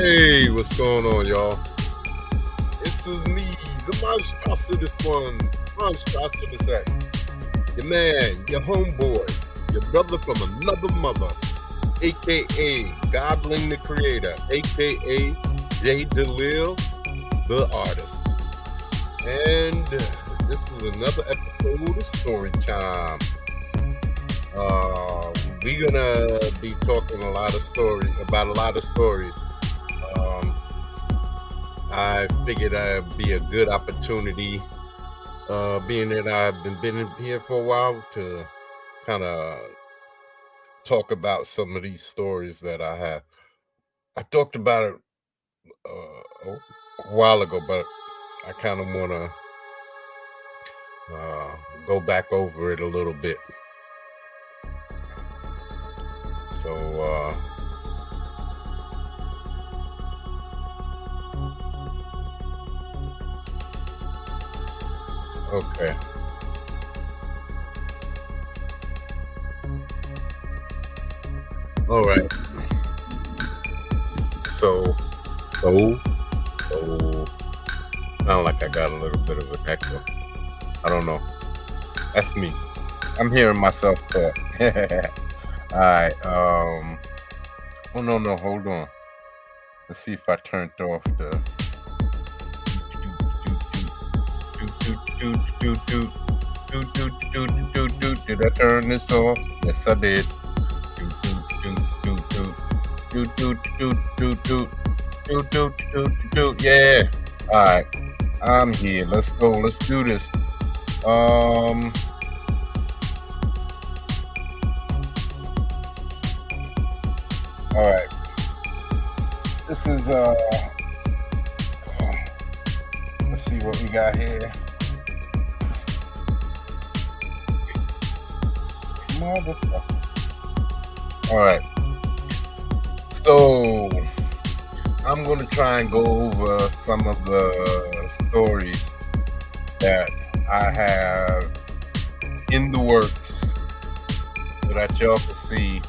Hey, what's going on, y'all? This is me, the monstrosity this one, monstrosity this act. Your man, your homeboy, your brother from another mother, aka Goblin the Creator, aka Jay DeLille, the artist. And this is another episode of Story Time. We're gonna be talking about a lot of stories. I figured it'd be a good opportunity, being that I've been here for a while, to kind of talk about some of these stories that I have. I talked about it a while ago, but I kind of want to go back over it a little bit. So, okay. All right. So, sound like I got a little bit of an echo. I don't know. That's me. I'm hearing myself talk. All right. Oh no, hold on. Let's see if I turned off the. Did I turn this off? Yes, I did. Yeah. All right. I'm here. Let's go. Let's do this. All right. This is let's see what we got here. All right. So I'm going to try and go over some of the stories that I have in the works so that y'all can see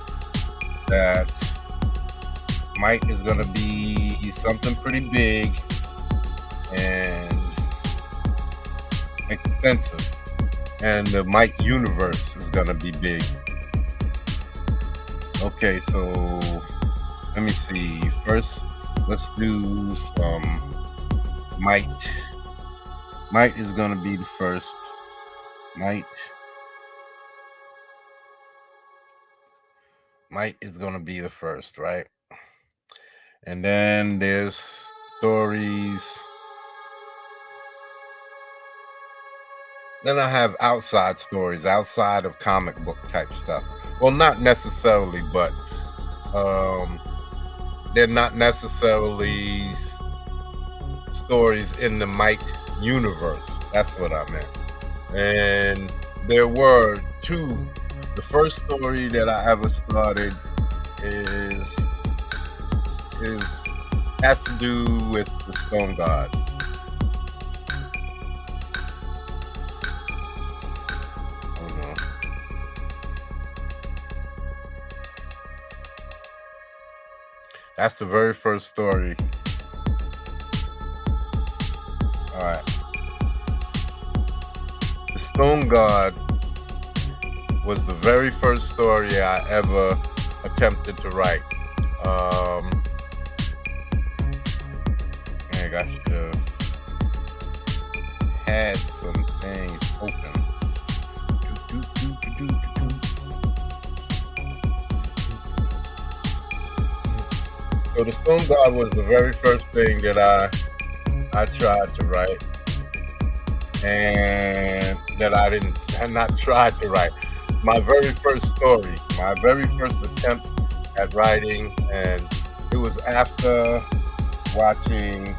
that Mike is going to be something pretty big and expensive. And the Mike universe is going to be big. Okay, so let me see. First, let's do some Might. Might is going to be the first. Might is going to be the first, right? And then there's stories. Then I have outside stories, outside of comic book type stuff. Well, not necessarily, but they're not necessarily stories in the Mike universe. That's what I meant. And there were two. The first story that I ever started has to do with the Stone God. That's the very first story. All right. The Stone God was the very first story I ever attempted to write. I should have had some things open. So the Stone God was the very first thing that I tried to write, and that I not tried to write. My very first story, my very first attempt at writing, and it was after watching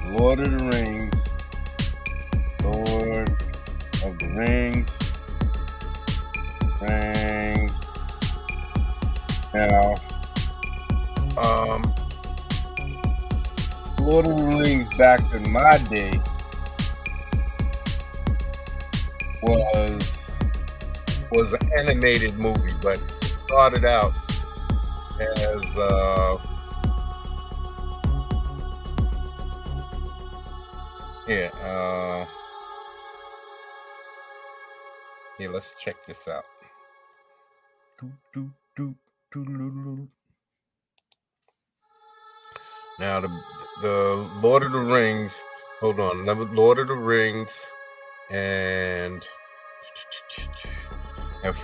Lord of the Rings. Now, Lord of the Rings back in my day was an animated movie, but it started out as Here, here, let's check this out. Now the Lord of the Rings. Hold on, Lord of the Rings and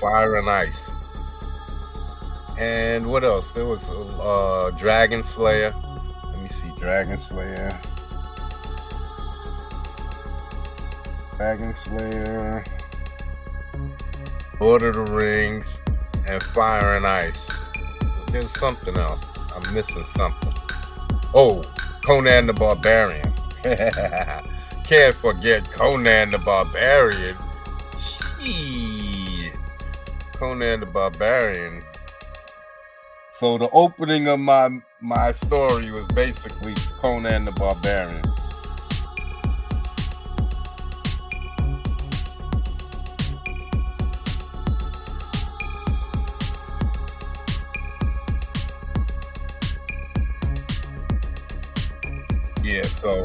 Fire and Ice. And what else? There was Dragon Slayer. Let me see, Dragon Slayer, Lord of the Rings, and Fire and Ice. There's something else. I'm missing something. Oh, Conan the Barbarian. Can't forget Conan the Barbarian. Shit. Conan the Barbarian. So the opening of my story was basically Conan the Barbarian. Yeah, so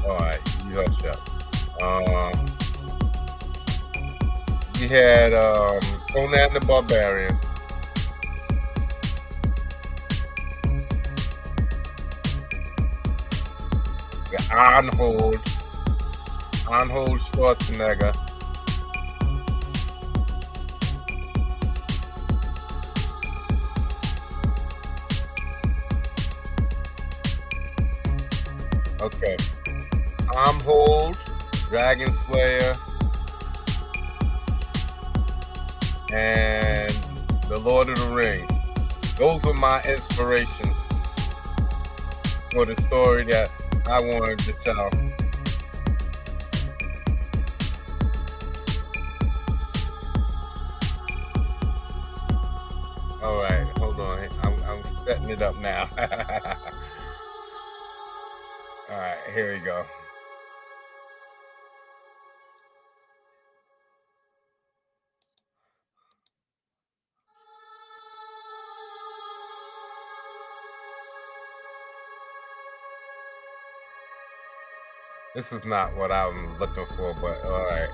alright, you hush up. We had Conan the Barbarian. The Arnold Schwarzenegger. Okay. Arnold, Dragon Slayer, and the Lord of the Rings. Those were my inspirations for the story that I wanted to tell. All right, hold on. I'm setting it up now. All right, here we go. This is not what I'm looking for, but all right.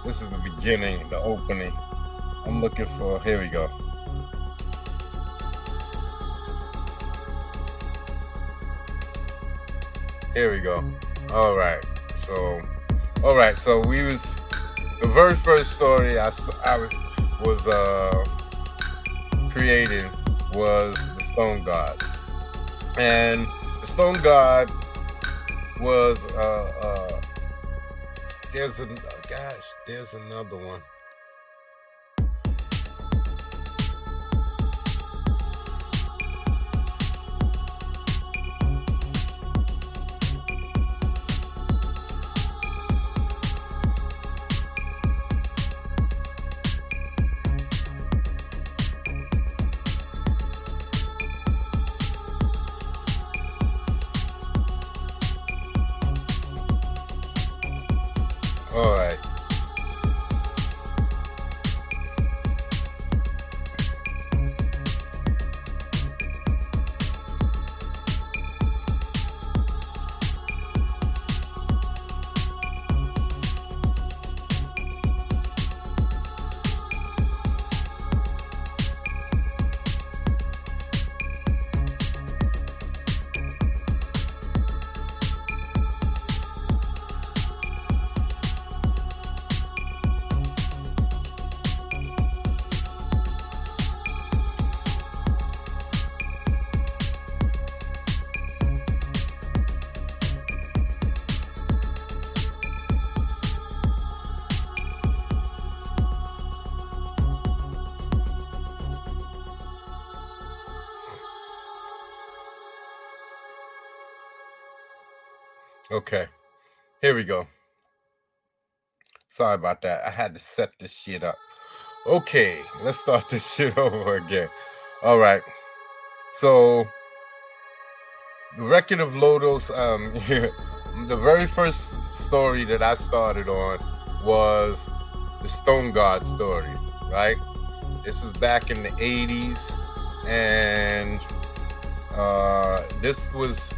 This is the beginning, the opening. I'm looking for, here we go. Here we go. All right. So we was, the very first story I was creating was the Stone God. And the Stone God was there's another one. All right. Okay, here we go. Sorry about that. I had to set this shit up. Okay, let's start this shit over again. All right. So, the Record of Lodos, the very first story that I started on was the Stone God story, right? This is back in the 80s, and This was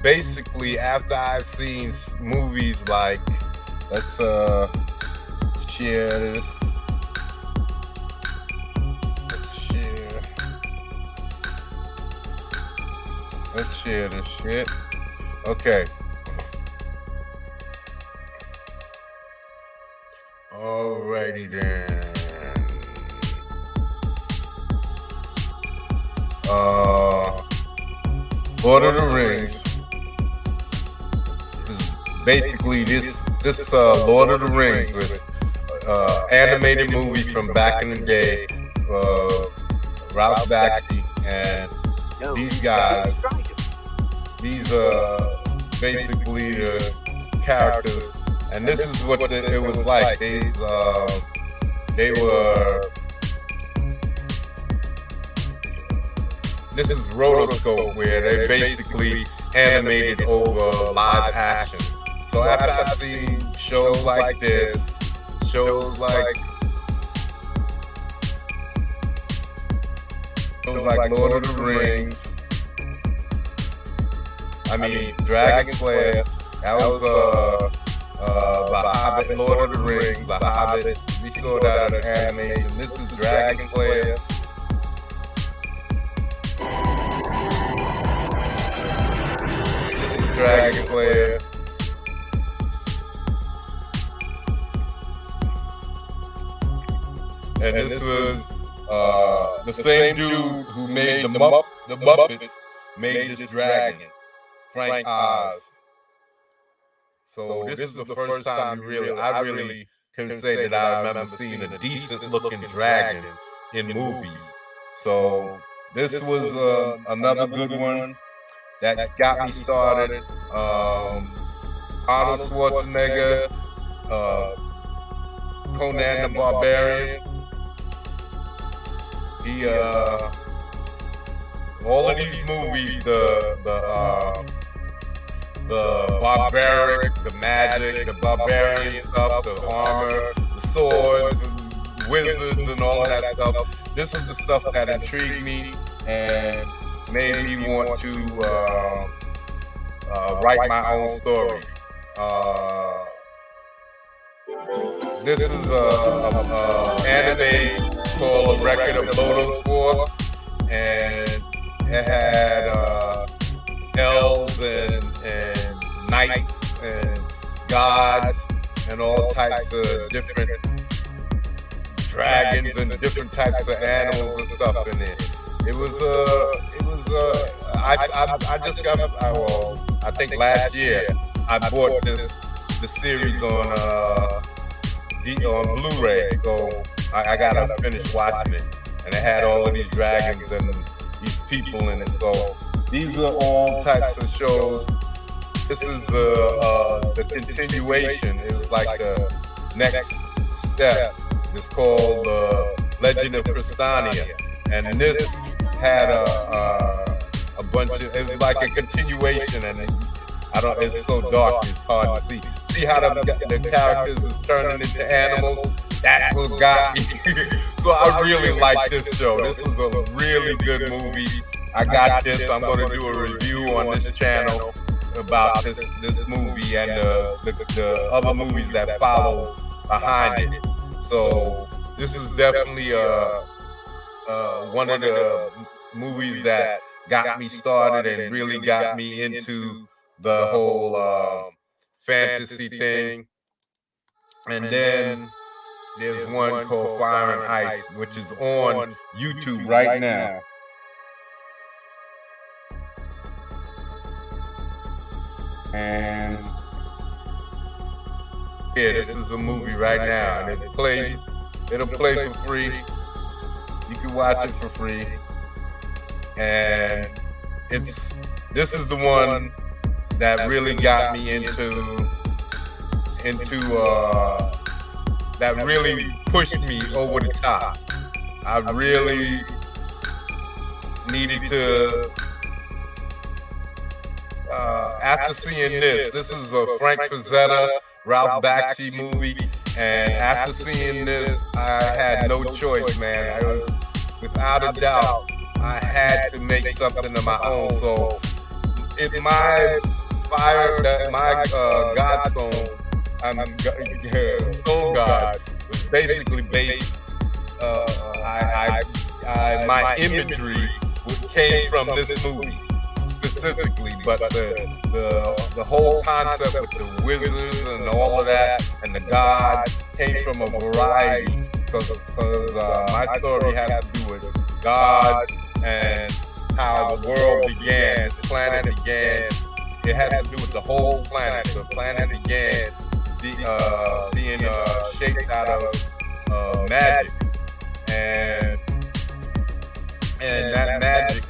basically after I've seen movies like, let's share this. Let's share this shit. Okay. Alrighty then. Lord of the Rings. Basically, this Lord of the Rings was animated movie from back in the day. Ralph Bakshi and these guys. These are basically the characters, and this is what it was like. They were. This is rotoscope, where they basically animated over live action. So after I see shows like this, shows like Lord of the Rings, Dragon Slayer, that was The Hobbit, Lord of the Rings, The Hobbit. We saw that in animation. This is Dragon Slayer. Dragon Slayer. And this was the same dude who made the Muppets made this dragon, Frank Oz. So this is the first time I really can say that I remember seeing a decent looking dragon in movies. So this was another good one that got me started. Arnold Schwarzenegger, Conan the Barbarian. All of these movies, the barbaric, the magic, the barbarian stuff, the armor, the swords, and wizards, and all of that stuff. This is the stuff that intrigued me and made me want to write my own story. This is an anime called A Record of Lodoss War, and it had elves and knights and gods and all types of different dragons and different types of animals and stuff in it. I think last year I bought the series on Blu-ray, so I gotta finish watching it. And it had all of these dragons and these people in it. So these are all types of shows. This is the continuation. It was like the next step. It's called Legend of Crystania, and this had a bunch of. It was like a continuation, and it's so dark, it's hard to see. See how the characters is turning into animals? That's what got me. So I really like this show. This was a really good movie. I got this. I'm going to do a review on this channel about this movie and the other movies that follow behind it. So this is definitely one of the movies that got me started and really got me into the whole fantasy thing. And then there's one called Fire and Ice, which is on YouTube right now. And yeah, this is a movie right now, and it'll play for free. You can watch it for free, and this is the one that really got me into that really pushed me over the top. I really needed to. After seeing this is a Frank Frazetta, Ralph Bakshi movie, and after seeing this, I had no choice, man. I was, without a doubt, I had to make something of my own. So in my fire, that my Godstone, Stone God was basically based. My imagery came from this movie specifically, but the whole concept with the wizards and all of that and the gods came from a variety, because my story has to do with gods and how the world began, this planet began. It has to do with the whole planet. The planet began being shaped out of magic, and that magic,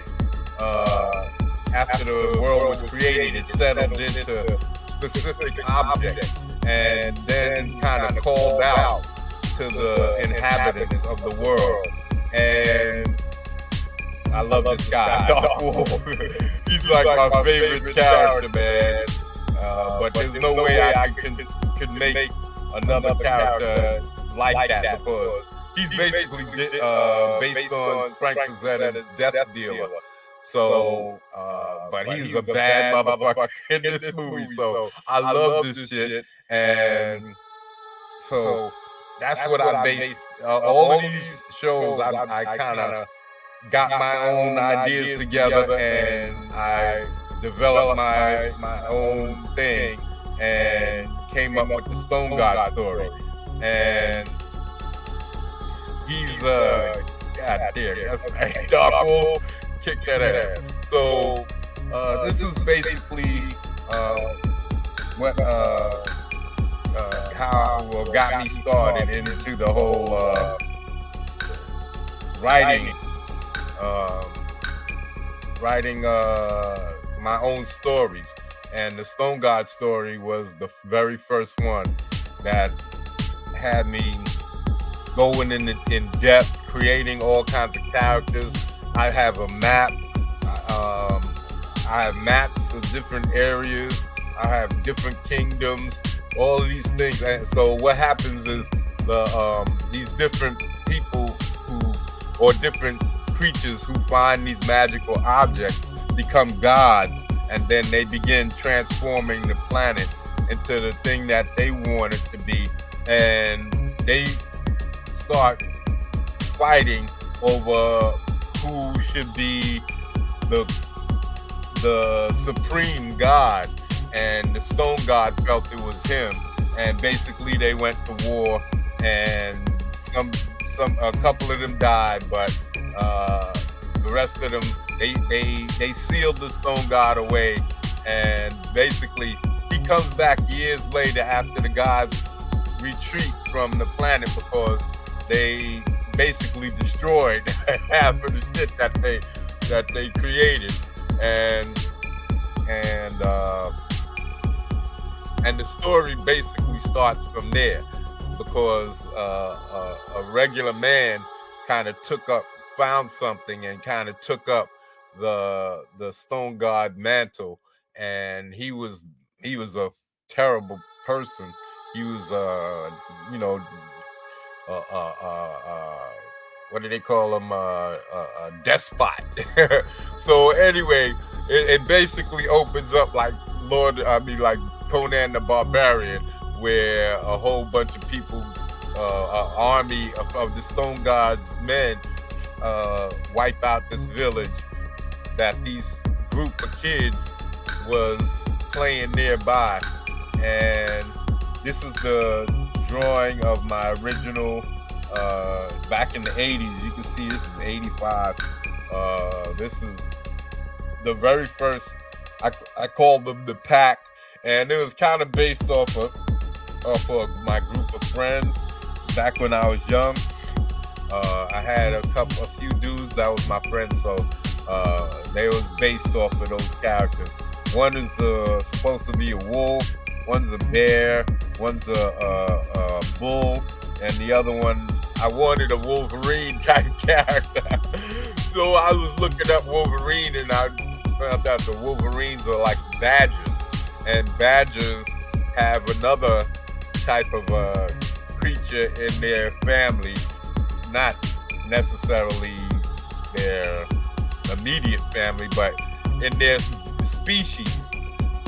after the world was created, it settled into specific objects and then kind of called out to the inhabitants of the world. And I love this guy, Dark Wolf. He's like my favorite character, man. But there's no way I could make another character like that, because he's basically based on Frank Frazetta's Death Dealer. So, but he's a bad motherfucker in this movie. So I love this shit, and so that's what I based all of these shows. I kind of got my own ideas together, and I developed my own thing and came up with the Stone God story. And he's God damn, that's Dark Wolf, kick that ass. So this is basically what how got me started into the whole writing my own stories. And the Stone God story was the very first one that had me going in depth, creating all kinds of characters. I have a map. I have maps of different areas. I have different kingdoms. All of these things. And so what happens is these different people or different creatures who find these magical objects become gods, and then they begin transforming the planet into the thing that they want it to be, and they start fighting over who should be the supreme god. And the Stone God felt it was him, and basically they went to war, and a couple of them died, but the rest of them, they sealed the Stone God away. And basically he comes back years later after the gods retreat from the planet, because they basically destroyed half of the shit that they created. And the story basically starts from there, because a regular man kind of found something and kind of took up the Stone God mantle, and he was a terrible person. He was what do they call him? A despot. So anyway, it basically opens up like Conan the Barbarian, where a whole bunch of people, an army of the Stone God's men, wipe out this village that these group of kids was playing nearby. And this is the drawing of my original back in the 80s. You can see this is 85. This is the very first, I called them the Pack, and it was kind of based off of my group of friends back when I was young. I had a few dudes that was my friends, so they was based off of those characters. One is supposed to be a wolf, one's a bear, one's a bull, and the other one, I wanted a Wolverine type character. So I was looking up Wolverine, and I found out the Wolverines are like badgers, and badgers have another type of creature in their family, not necessarily their immediate family, but in their species,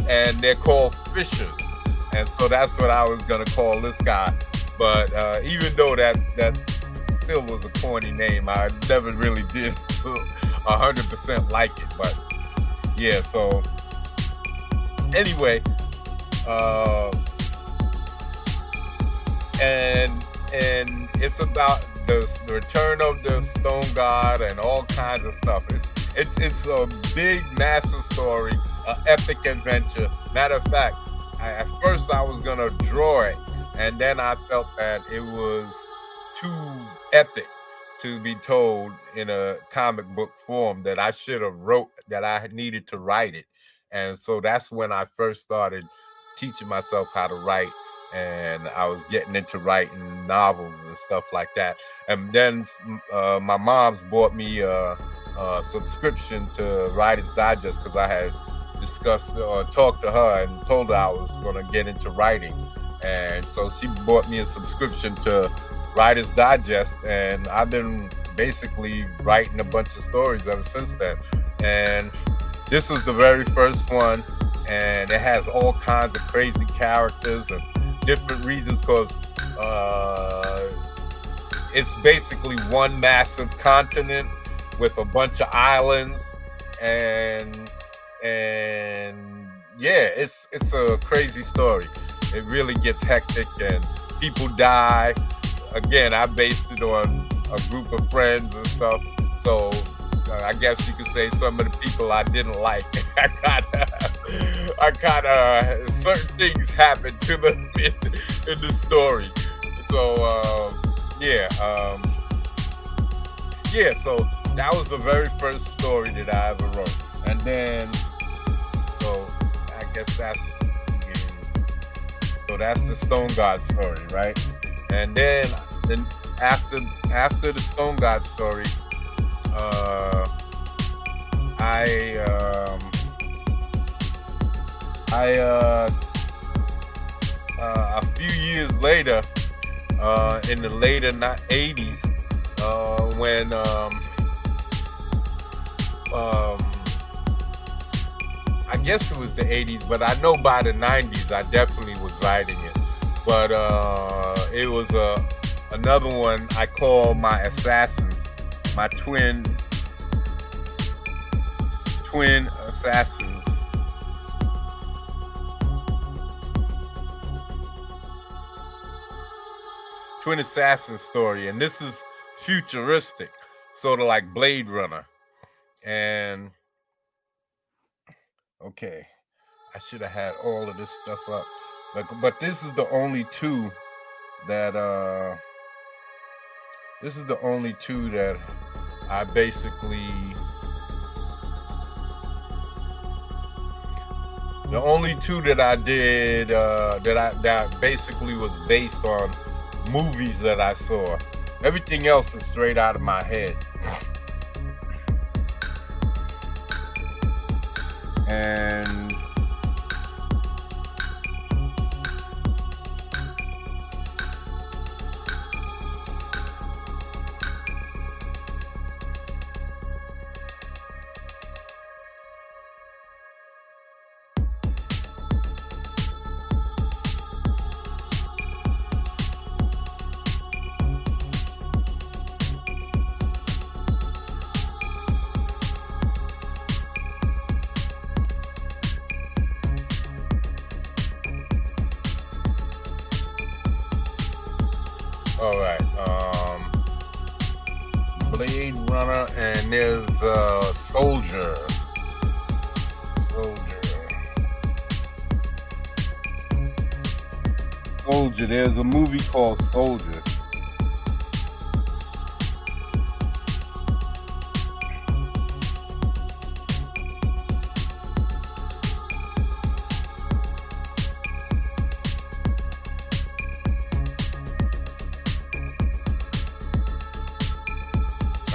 and they're called fishers. And so that's what I was gonna call this guy. But even though that still was a corny name, I never really did 100% like it. But yeah, so anyway, and it's about the return of the stone god and all kinds of stuff. It's a big, massive story, an epic adventure. Matter of fact, at first I was gonna draw it, and then I felt that it was too epic to be told in a comic book form, that I should have wrote, that I needed to write it. And so that's when I first started teaching myself how to write, and I was getting into writing novels and stuff like that. And then my mom's bought me a subscription to Writer's Digest, because I had discussed or talked to her and told her I was going to get into writing. And so she bought me a subscription to Writer's Digest, and I've been basically writing a bunch of stories ever since then. And this was the very first one, and it has all kinds of crazy characters and different regions, because it's basically one massive continent with a bunch of islands, and yeah, it's a crazy story. It really gets hectic and people die. Again, I based it on a group of friends and stuff, so I guess you could say some of the people I didn't like. I kind of certain things happened to them in the story. So so that was the very first story that I ever wrote. And then, so I guess that's the Stone God story, right? And then after the Stone God story, a few years later, in the later 80s, when I guess it was the 80s, but I know by the 90s I definitely was writing it. But it was another one I call my assassins, my twin assassins. Twin assassin story, and this is futuristic, sort of like Blade Runner. And okay, I should have had all of this stuff up, but this is the only two that I basically, the only two that I did that basically was based on movies that I saw. Everything else is straight out of my head. And all right, Blade Runner, and there's Soldier. There's a movie called Soldier.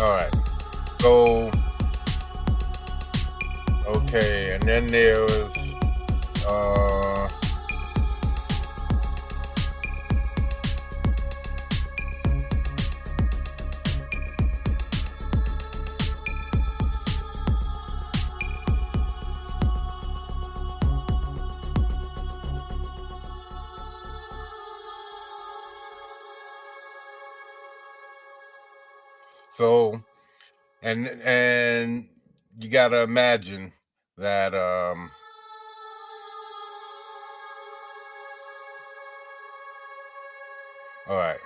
All right, so okay, and then there was So, and you gotta imagine that all right.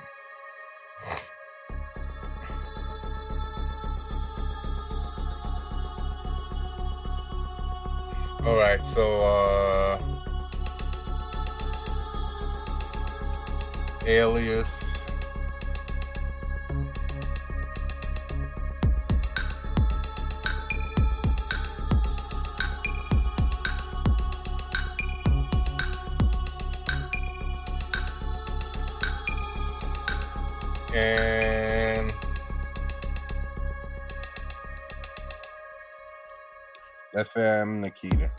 All right, so Alias. And FM Nikita.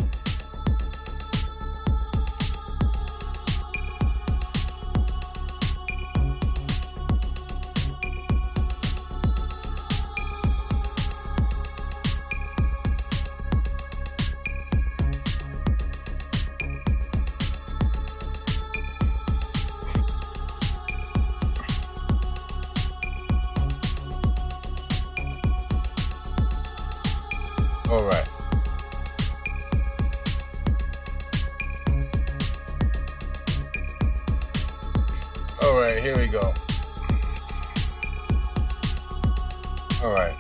All right. All right, here we go. All right.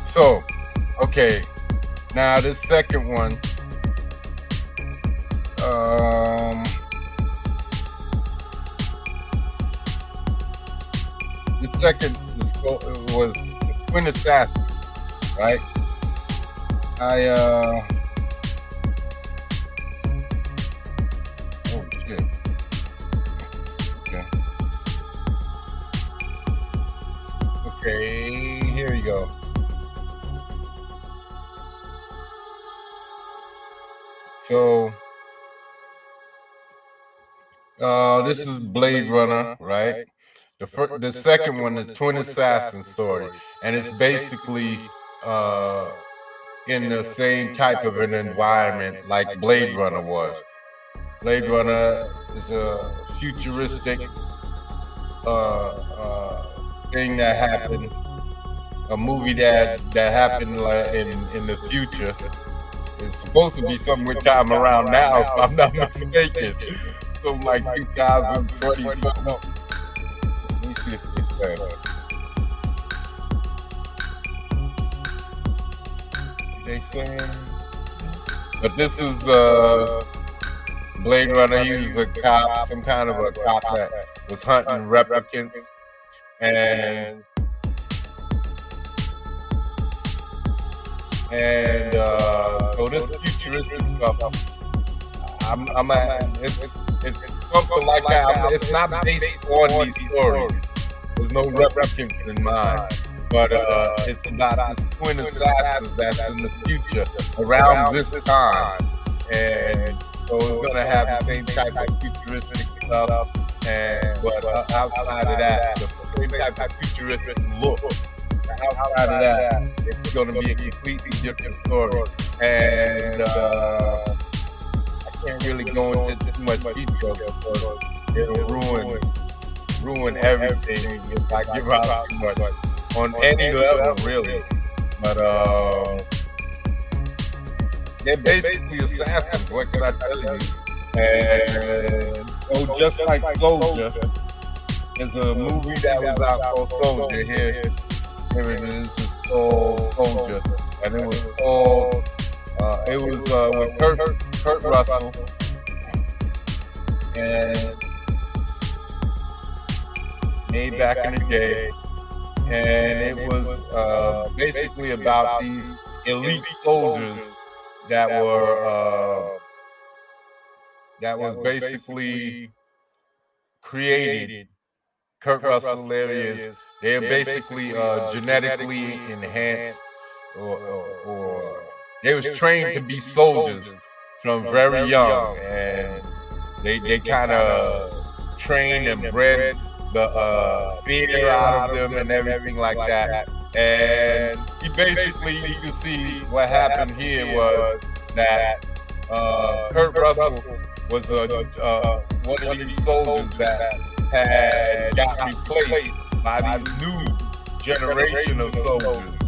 So, okay. Now this second one, the second was Twin Assassin, right? Oh shit. Okay, here we go. So this is Blade Runner, right? The second one is Twin Assassin story, and it's basically in the same type of an environment like Blade Runner was. Blade Runner is a futuristic thing that happened, a movie that happened in the future. It's supposed to be something with time around now, if I'm not mistaken. Something like 2020 something. Let me see if this they saying. But this is Blade Runner. He was a cop, some kind of a cop that was hunting replicants, and so this futuristic stuff, it's something like that. It's not based on these stories. There's no replicants in mind, but it's about this twin assassins that's in the future around this time, and so it's gonna have the same type of futuristic stuff, but outside of that, the same type of futuristic look. Outside of that, it's going to be a completely different story, and I can't really go into too much detail because it'll ruin everything if I give out too much on any level, really. But they're basically assassins. What can I tell you? And so, just like Soldier, there's a movie that was out called Soldier here. Here it is. It's called Soldier, and it was called. It was with Kurt Russell, and made back in the day, and it was basically about these elite soldiers that was basically created. Kurt Russell areas, they're basically genetically enhanced, or they was trained to be soldiers from very young, and they kind of trained and bred the fear out of them and everything like that. And he basically, you can see what happened here was that Kurt Russell was one of these soldiers that had got replaced by these new generation of soldiers,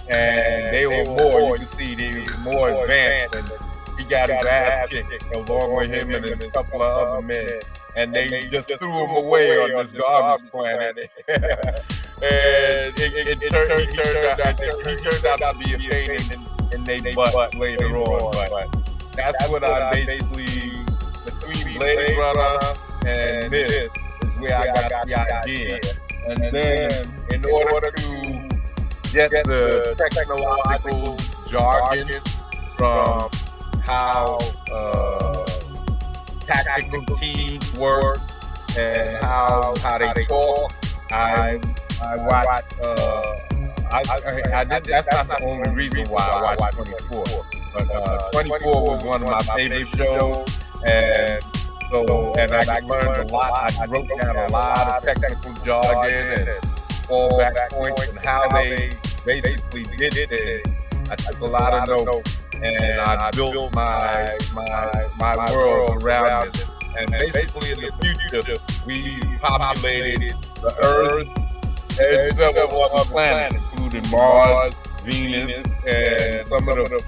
and they were more. You can see they were more advanced, and he got his ass kicked along with him and a couple of other men, and they just threw him away on this garbage planet. And he turned out to be a pain in their butts later on. But that's what I basically, between Blade Runner and this, is where I got the idea. And then, in order to get the technological jargon from how tactical teams work and how they talk, I watched. That's not the only reason why I watched 24. But 24 was one of my favorite shows, and I learned a lot. I wrote down a lot of technical jargon and fallback points and how they basically did it. I took a lot of notes, and I built my world around this. And basically, in the future, we populated the Earth and several other planets, including Mars, Venus, and some of the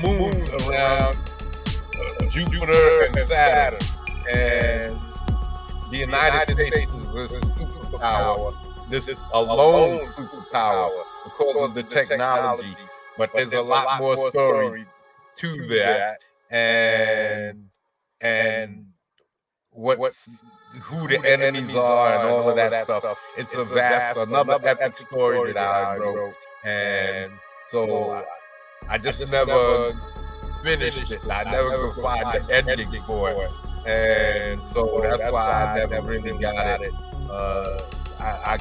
moons around Jupiter and Saturn. And the United States is a superpower. This is a lone superpower because of the technology. But there's a lot more story to that. And who the enemies are and all of that stuff. It's a vast, another epic story that I wrote. And so I just never finished it. I never could find the ending for it. And so that's why I never really got it. I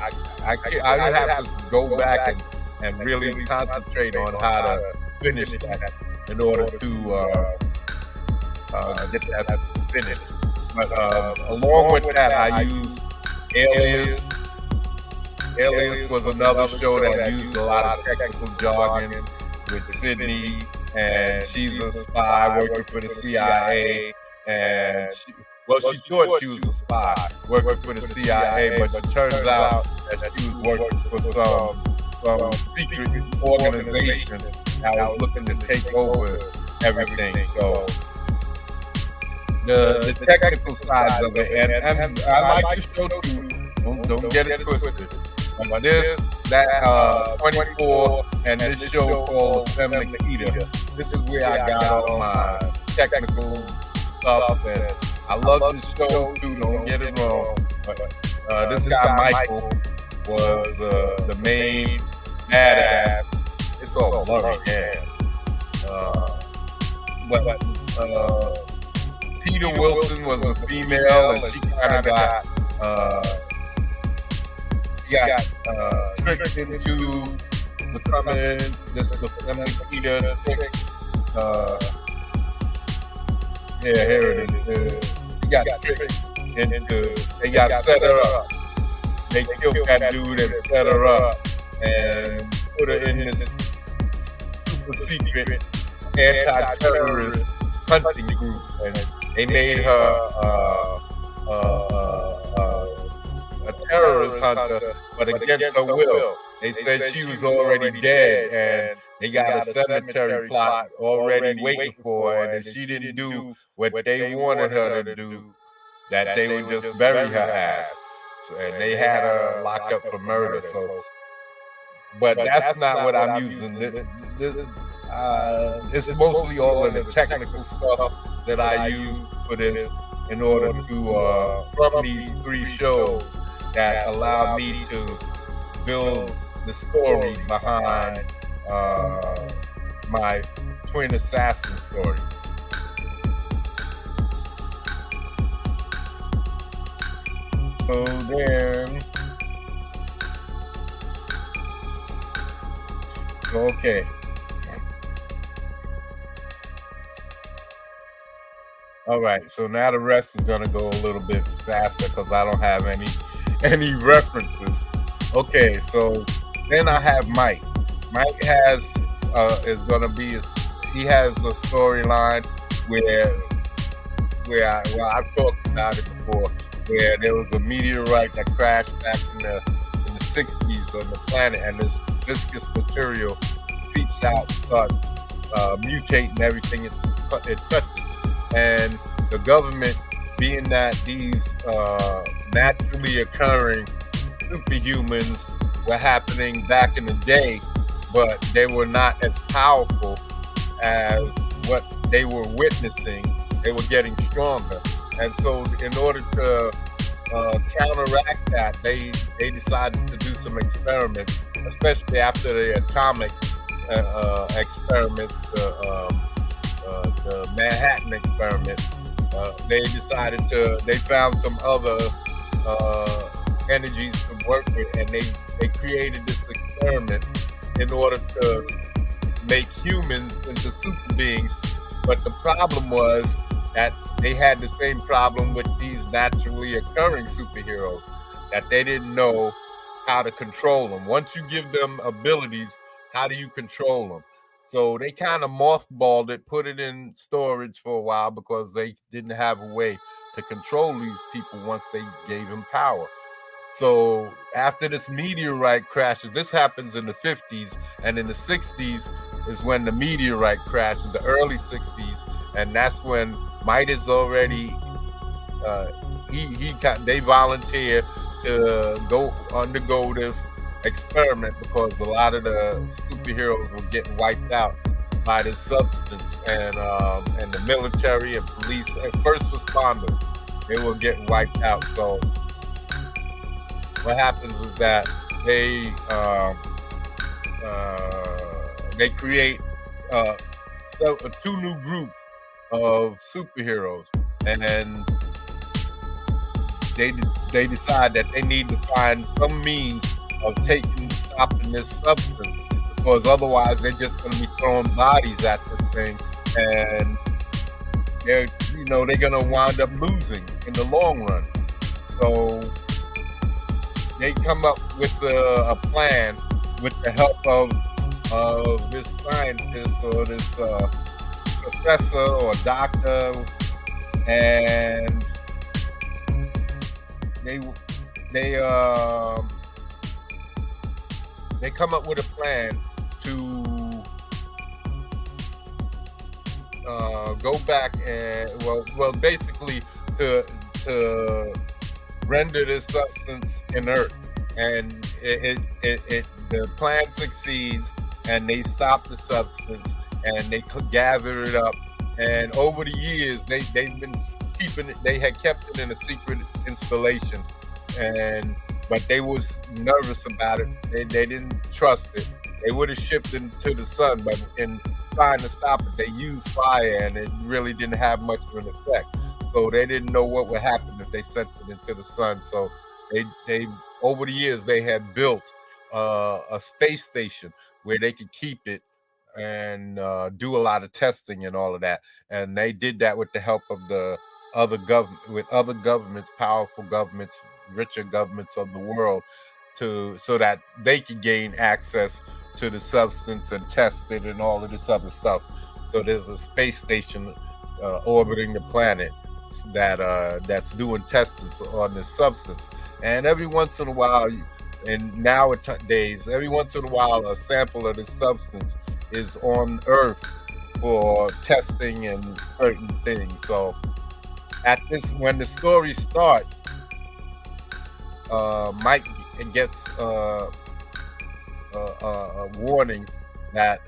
would have to go back and really concentrate on how to finish that in order to get that finished. But along with that, I used Alias. Alias was another show that used a lot of technical jargon with Sydney, and she's a spy working for the CIA. And she thought she was a spy working for the CIA, but it turns out that she was working for some secret organization that was looking to take over everything. So the technical sides of it, and I like the show too. Don't get it twisted. But that 24 and this show called Femme Nikita, this is where I got all my technical stuff, and I love this show too. Don't get it wrong. But this guy Michael was the main badass. It's all blurry, yeah. But Peter Wilson was a female, and she kind of got tricked into becoming the Femme Nikita chick. Yeah, here it is. She got tricked into. They got set her up. They killed that dude and set her up and put her in this super secret anti-terrorist hunting group, and they made her a terrorist hunter, but against her will. They said she was already dead, and they got a cemetery plot already waiting for her, and if she didn't do what they wanted her to do, that they would just bury her ass. So, and they had her locked up for murder. So, but that's not what I'm using. It's mostly all of the technical stuff that I used for this in order to, from these 3 shows that allowed me to build the story behind my twin assassin story. So then, okay. All right, so now the rest is gonna go a little bit faster because I don't have any references. Okay, so then I have Mike. Mike is gonna be he has a storyline where I've talked about it before, where there was a meteorite that crashed back in the 60s on the planet, and this viscous material seeps out, starts mutating everything it touches. And the government, being that these naturally occurring superhumans were happening back in the day, but they were not as powerful as what they were witnessing, they were getting stronger. And so in order to counteract that, they decided to do some experiments, especially after the atomic experiment, the Manhattan experiment. They found some other energies to work with, and they created this experiment in order to make humans into super beings. But the problem was that they had the same problem with these naturally occurring superheroes, that they didn't know how to control them. Once you give them abilities, how do you control them? So they kind of mothballed it, put it in storage for a while, because they didn't have a way to control these people once they gave them power. So after this meteorite crashes, this happens in the 50s, and in the 60s is when the meteorite crashes, the early 60s, and that's when Might is already, they volunteer to undergo this experiment, because a lot of the superheroes were getting wiped out by this substance, and the military and police and first responders, they were getting wiped out. So what happens is that they create two new groups of superheroes, and then they decide that they need to find some means of stopping this substance, because otherwise they're just going to be throwing bodies at this thing, and they're going to wind up losing in the long run. So they come up with a plan with the help of this scientist or this professor or doctor, and they come up with a plan to go back and basically to render this substance inert, and the plan succeeds, and they stop the substance, and they gather it up, and over the years they've been keeping it. They had kept it in a secret installation, but they was nervous about it. They didn't trust it. They would have shipped it to the sun, but in trying to stop it, they used fire, and it really didn't have much of an effect. So they didn't know what would happen if they sent it into the sun. So they over the years they had built a space station where they could keep it and do a lot of testing and all of that. And they did that with the help of the other governments, powerful governments, richer governments of the world, so that they could gain access to the substance and test it and all of this other stuff. So there's a space station orbiting the planet that's doing testing on this substance. And every once in a while, and nowadays, every once in a while, a sample of this substance is on Earth for testing and certain things. So when the story starts, Mike gets a warning that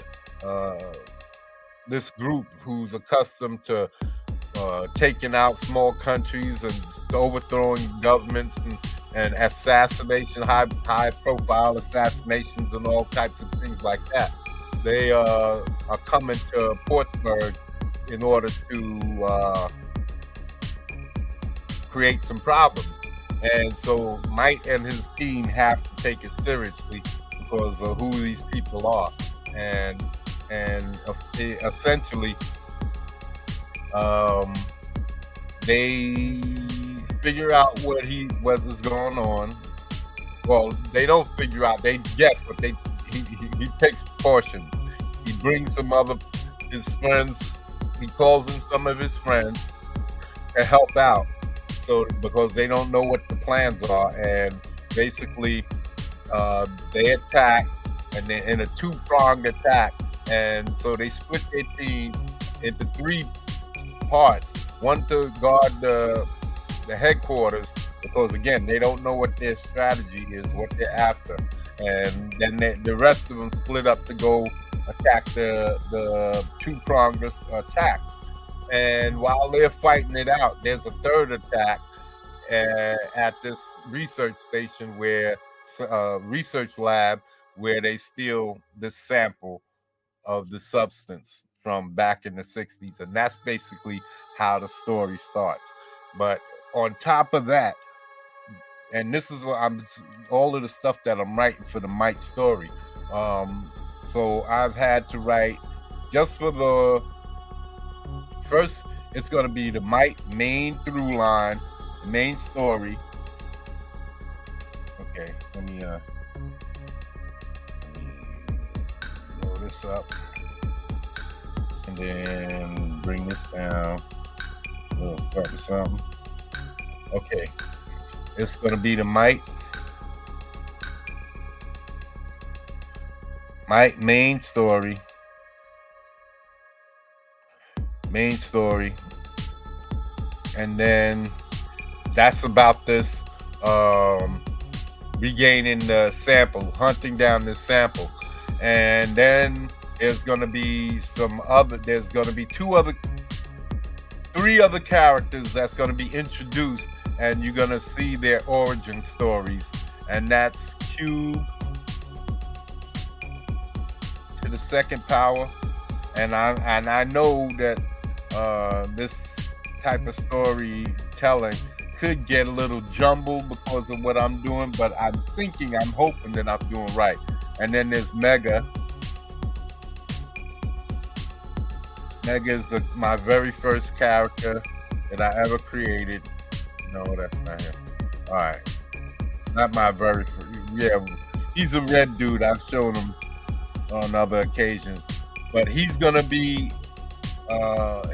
this group, who's accustomed to taking out small countries and overthrowing governments and assassination, high-profile assassinations and all types of things like that, they are coming to Portsmouth in order to create some problems. And so Mike and his team have to take it seriously because of who these people are. And essentially, they figure out what is going on. Well, they don't figure out, they guess, but he takes precaution. He brings some other his friends, he calls in some of his friends to help out. So because they don't know what the plans are, and basically they attack, and they're in a two-pronged attack, and so they split their team into three parts. One to guard the headquarters, because again they don't know what their strategy is, what they're after, and then the rest of them split up to go attack the two-pronged attacks. And while they're fighting it out, there's a third attack at this research station, where research lab, where they steal this sample of the substance from back in the 60s. And that's basically how the story starts. But on top of that, and this is what all of the stuff that I'm writing for the Mike story. So I've had to write, just for the first, it's going to be the Mike main through line, the main story. Okay, let me blow this up, and then bring this down. We'll start with something. Okay, it's going to be the Mike main story. And then that's about this regaining the sample, hunting down this sample. And then there's going to be three other characters that's going to be introduced, and you're going to see their origin stories. And that's Q to the second power. And I know that this type of storytelling could get a little jumbled because of what I'm doing, but I'm hoping that I'm doing right. And then there's Mega. Mega is my very first character that I ever created. No, that's not him. All right. Not my very first. Yeah, he's a red dude. I've shown him on other occasions. But he's going to be,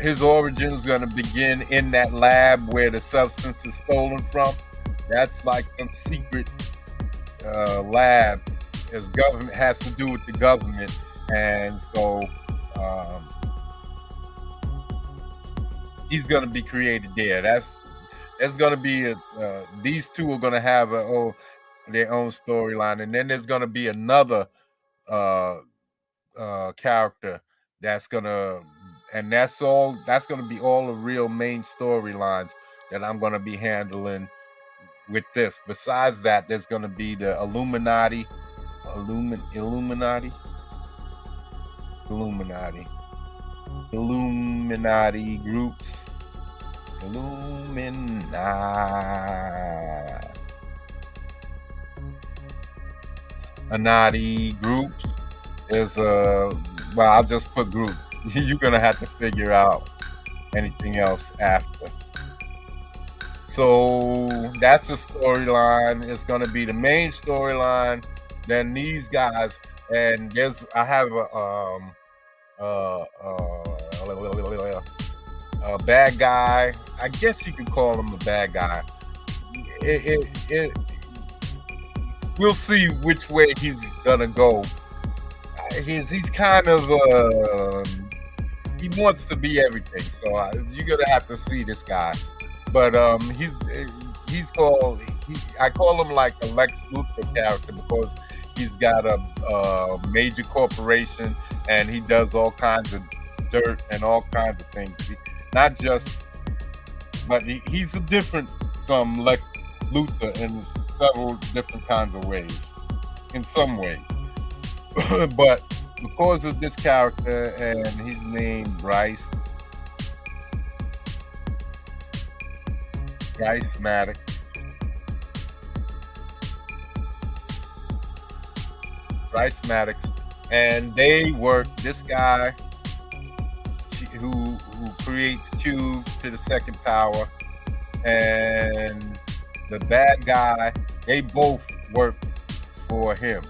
his origin is going to begin in that lab where the substance is stolen from. That's like some secret lab. His government has to do with the government. And so he's going to be created there. That's going to be, these two are going to have their own storyline. And then there's going to be another character that's gonna be all the real main storylines that I'm gonna be handling with this. Besides that, there's gonna be the Illuminati groups. Illuminati groups. There's I'll just put group. You're gonna have to figure out anything else after. So that's the storyline. It's gonna be the main storyline. Then these guys, and I have a bad guy. I guess you could call him a bad guy. We'll see which way he's gonna go. He's kind of he wants to be everything, so you're gonna have to see this guy. But I call him like a Lex Luthor character, because he's got a major corporation and he does all kinds of dirt and all kinds of things. But he's different from Lex Luthor in several different kinds of ways, in some ways. But because of this character, and he's named Bryce Maddox. And they work, this guy who creates Q to the second power, and the bad guy, they both work for him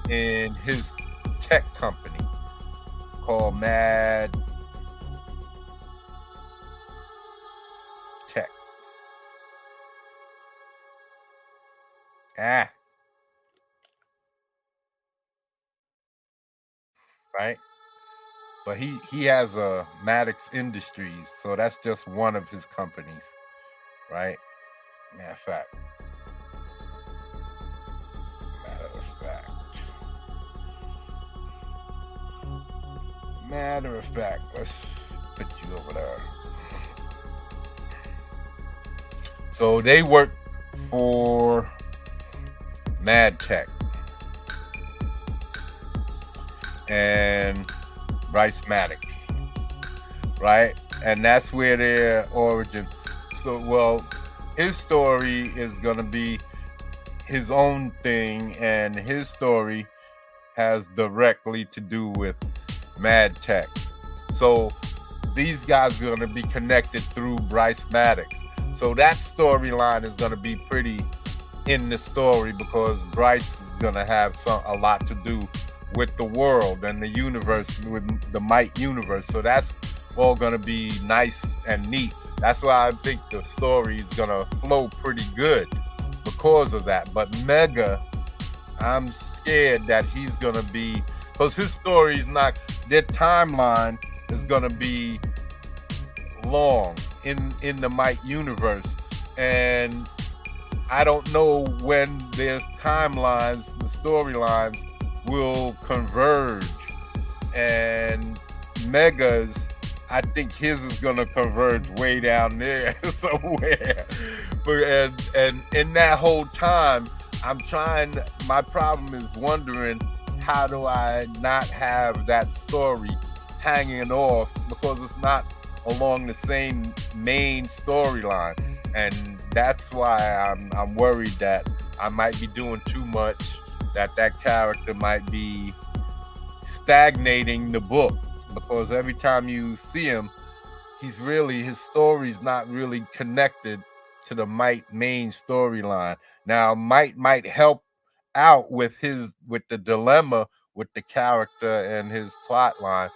in his tech company. called Mad Tech. Right? But he has a Maddox Industries, so that's just one of his companies, right? Matter of fact. Matter of fact, let's put you over there. So they work for Mad Tech and Bryce Maddox, right? And that's where their origin. So, well, his story is gonna be his own thing, and his story has directly to do with Mad Tech. So these guys are gonna be connected through Bryce Maddox. So that storyline is gonna be pretty in the story because Bryce is gonna have a lot to do with the world and the universe, with the Might universe. So that's all gonna be nice and neat. That's why I think the story is gonna flow pretty good because of that. But Mega, I'm scared that he's gonna be, because his story is not, their timeline is gonna be long in the Might universe, and I don't know when their timelines, the storylines will converge. And Mega's, I think his is gonna converge way down there somewhere. But and in that whole time, I'm trying. My problem is wondering, how do I not have that story hanging off, because it's not along the same main storyline, and that's why I'm worried that I might be doing too much, that character might be stagnating the book, because every time you see him, his story's not really connected to the Might main storyline. Now might help out with the dilemma with the character and his plot line,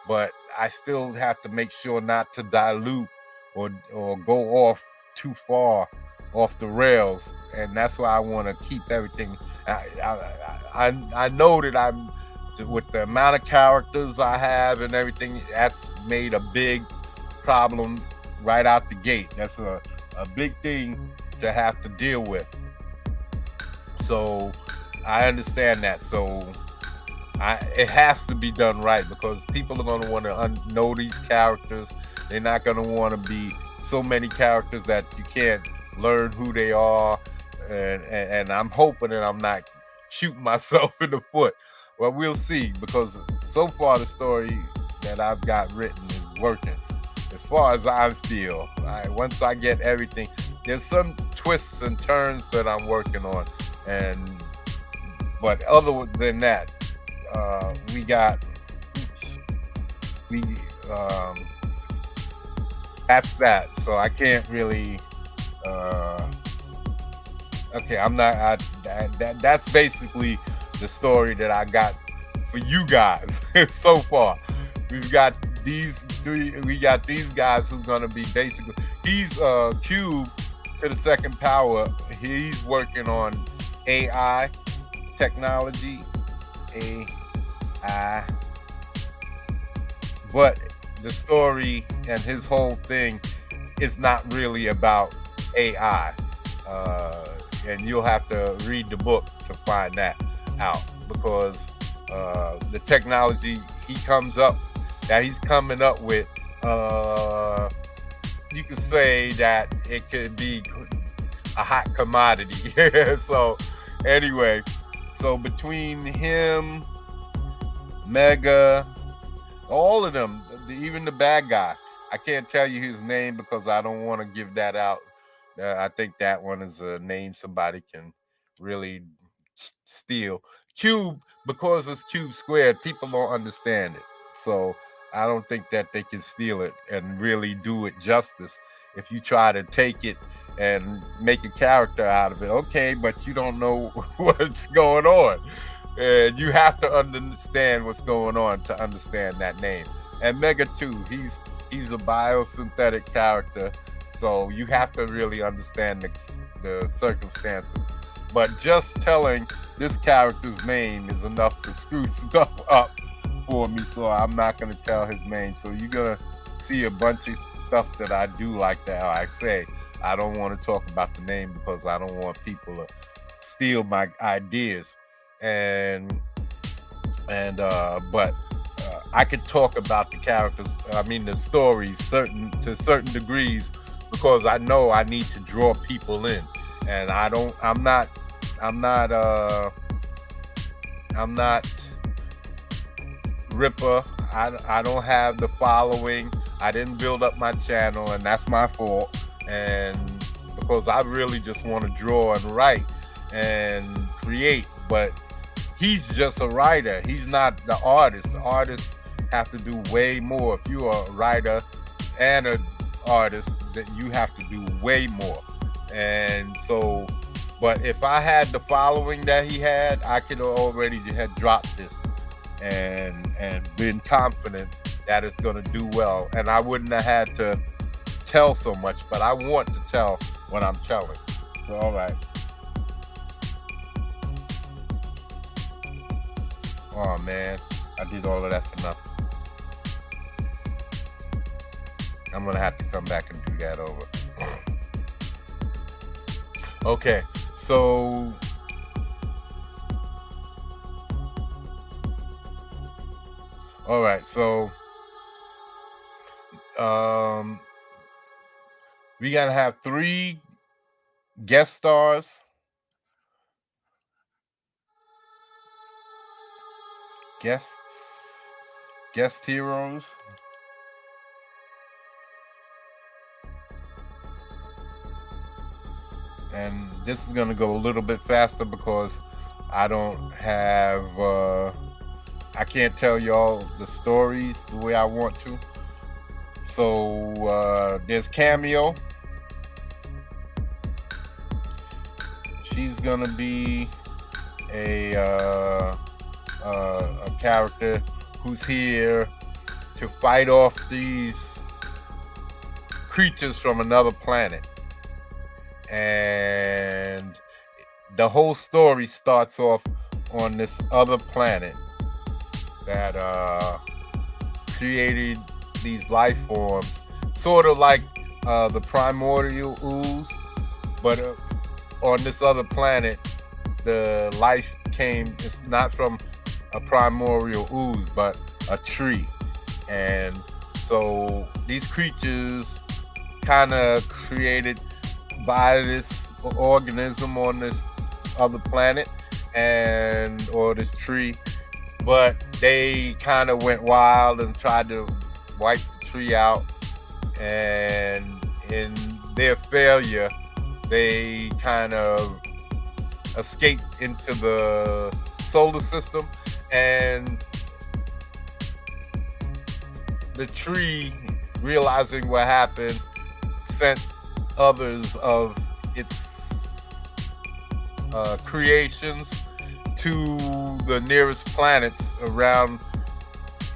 but I still have to make sure not to dilute or go off too far off the rails, and that's why I want to keep everything. I know that I'm, with the amount of characters I have and everything, that's made a big problem right out the gate. That's a big thing to have to deal with. So I understand that. So it has to be done right, because people are going to want to know these characters. They're not going to want to be so many characters that you can't learn who they are. And I'm hoping that I'm not shooting myself in the foot. Well, we'll see, because so far the story that I've got written is working as far as I feel. Once I get everything, there's some twists and turns that I'm working on, but other than that, that's that. So I can't really. Okay, I'm not. That's basically the story that I got for you guys so far. We've got these three. We got these guys who's gonna be basically. He's Cube to the second power. He's working on AI technology. AI. But the story and his whole thing is not really about AI. And you'll have to read the book to find that out, because the technology he's coming up with, you could say that it could be a hot commodity. So anyway, so between him, Mega, all of them, even the bad guy, I can't tell you his name because I don't want to give that out. I think that one is a name somebody can really steal. Cube, because it's Cube squared, people don't understand it. So I don't think that they can steal it and really do it justice. If you try to take it and make a character out of it, okay, but you don't know what's going on. And you have to understand what's going on to understand that name. And Mega 2, he's a biosynthetic character, so you have to really understand the circumstances. But just telling this character's name is enough to screw stuff up for me, so I'm not going to tell his name. So you're going to see a bunch of stuff that I do like that. I say I don't want to talk about the name because I don't want people to steal my ideas. But I could talk about the characters, the stories to certain degrees, because I know I need to draw people in. And I'm not Ripper. I don't have the following. I didn't build up my channel, and that's my fault. And because I really just want to draw and write and create, but he's just a writer. He's not the artist. The artists have to do way more. If you are a writer and an artist, then you have to do way more. And so, but if I had the following that he had, I could already had dropped this and been confident that it's going to do well. And I wouldn't have had to tell so much, but I want to tell when I'm telling. So, all right. Oh man, I did all of that for nothing. I'm gonna have to come back and do that over. Okay, so all right, so we gotta have 3 guest stars. Guest heroes. And this is going to go a little bit faster because I don't have, I can't tell y'all the stories the way I want to. So there's Cameo. She's going to be a character who's here to fight off these creatures from another planet. And the whole story starts off on this other planet that created these life forms, sort of like the primordial ooze, but on this other planet, the life it's not from a primordial ooze, but a tree. And so these creatures kind of created by this organism on this other planet or this tree, but they kind of went wild and tried to wipe the tree out, and in their failure they kind of escaped into the solar system, and the tree, realizing what happened, sent others of its creations to the nearest planets around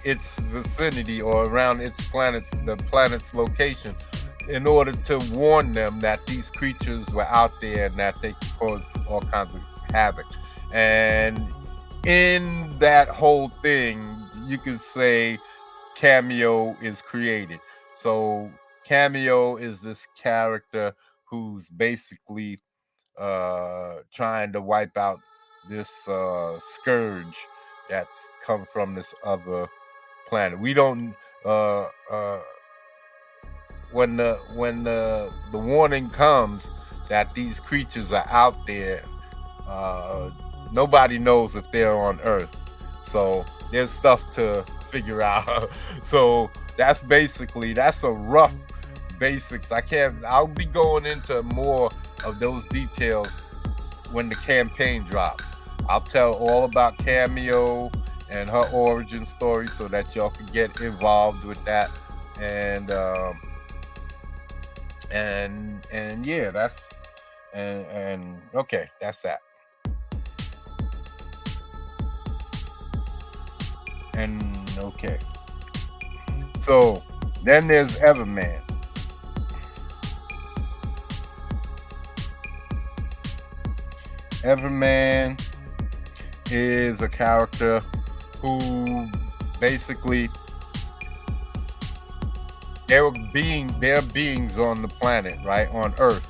its vicinity or around its planet, the planet's location, in order to warn them that these creatures were out there and that they could cause all kinds of havoc. And in that whole thing, you could say Cameo is created. So Cameo is this character who's basically trying to wipe out this scourge that's come from this other planet. We don't when the warning comes that these creatures are out there, nobody knows if they're on Earth. So there's stuff to figure out. So that's a rough basics. I'll be going into more of those details when the campaign drops. I'll tell all about Cameo and her origin story so that y'all can get involved with that. And yeah, that's okay, that's that. And okay. So then there's Everman. Everman is a character who basically there are beings on the planet, right, on Earth,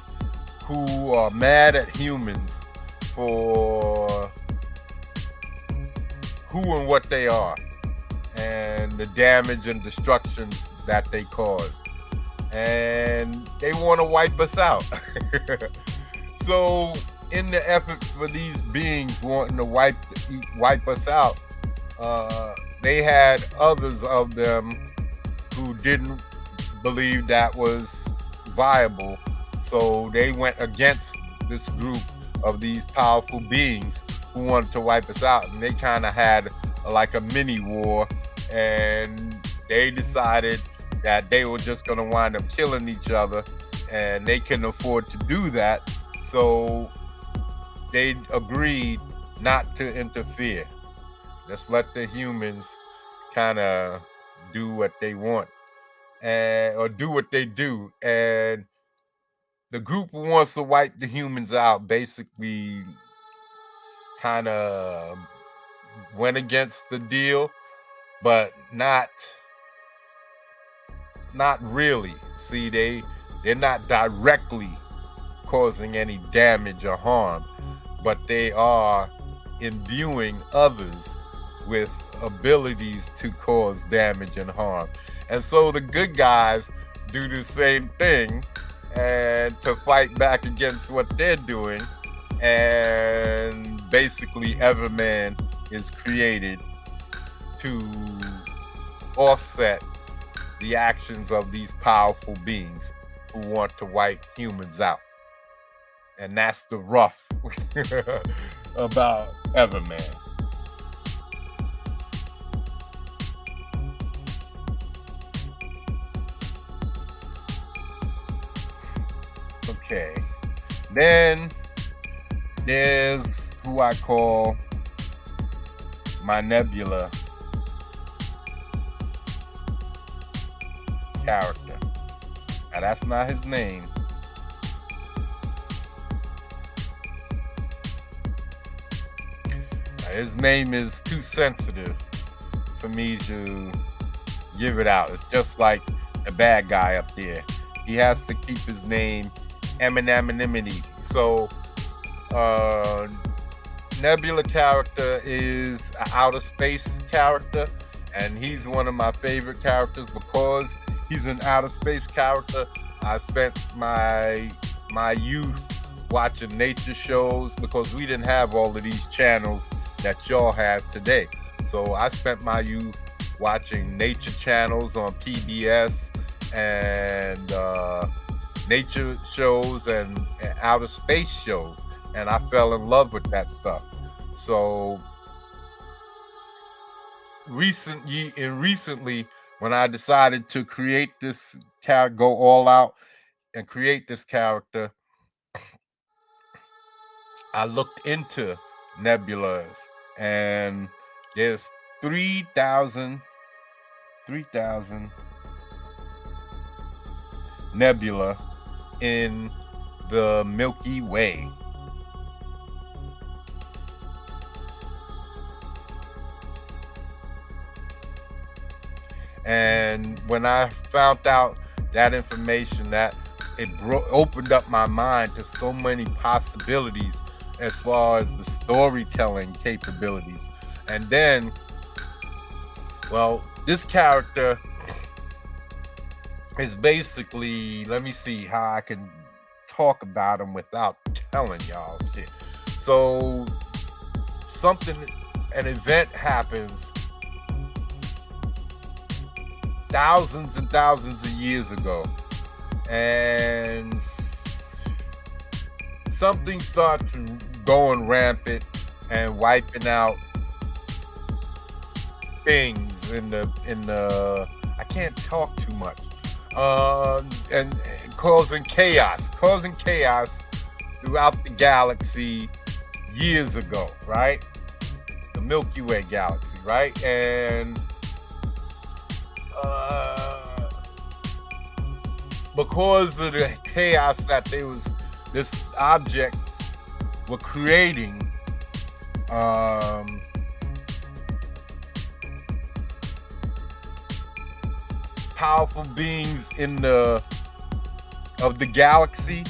who are mad at humans for who and what they are and the damage and destructions that they cause, and they want to wipe us out. So in the efforts for these beings wanting to wipe us out, they had others of them who didn't believe that was viable, so they went against this group of these powerful beings who wanted to wipe us out, and they kind of had like a mini war, and they decided that they were just going to wind up killing each other, and they couldn't afford to do that, so they agreed not to interfere. Just let the humans kind of do what they want, or do what they do. And the group who wants to wipe the humans out basically kind of went against the deal, but not really. See, they're not directly causing any damage or harm, but they are imbuing others with abilities to cause damage and harm. And so the good guys do the same thing and to fight back against what they're doing, and basically Everman is created to offset the actions of these powerful beings who want to wipe humans out. And that's the rough about Everman. Okay, then there's who I call my Nebula character. Now that's not his name. His name is too sensitive for me to give it out. It's just like the bad guy up there. He has to keep his name anonymity. So Nebula character is an outer space character, and he's one of my favorite characters because he's an outer space character. I spent my youth watching nature shows because we didn't have all of these channels that y'all have today. So I spent my youth watching nature channels on PBS and nature shows and outer space shows, and I fell in love with that stuff. So recently when I decided to create this character, go all out and create this character, I looked into nebulas, and there's 3,000 nebula in the Milky Way. And when I found out that information, that it opened up my mind to so many possibilities as far as the storytelling capabilities. And then, well, this character is basically, let me see how I can talk about him without telling y'all shit. So an event happens thousands and thousands of years ago, and something starts going rampant and wiping out things in the I can't talk too much, and causing chaos throughout the galaxy years ago, right? The Milky Way galaxy. right? And because of the chaos that this objects were creating, powerful beings of the galaxy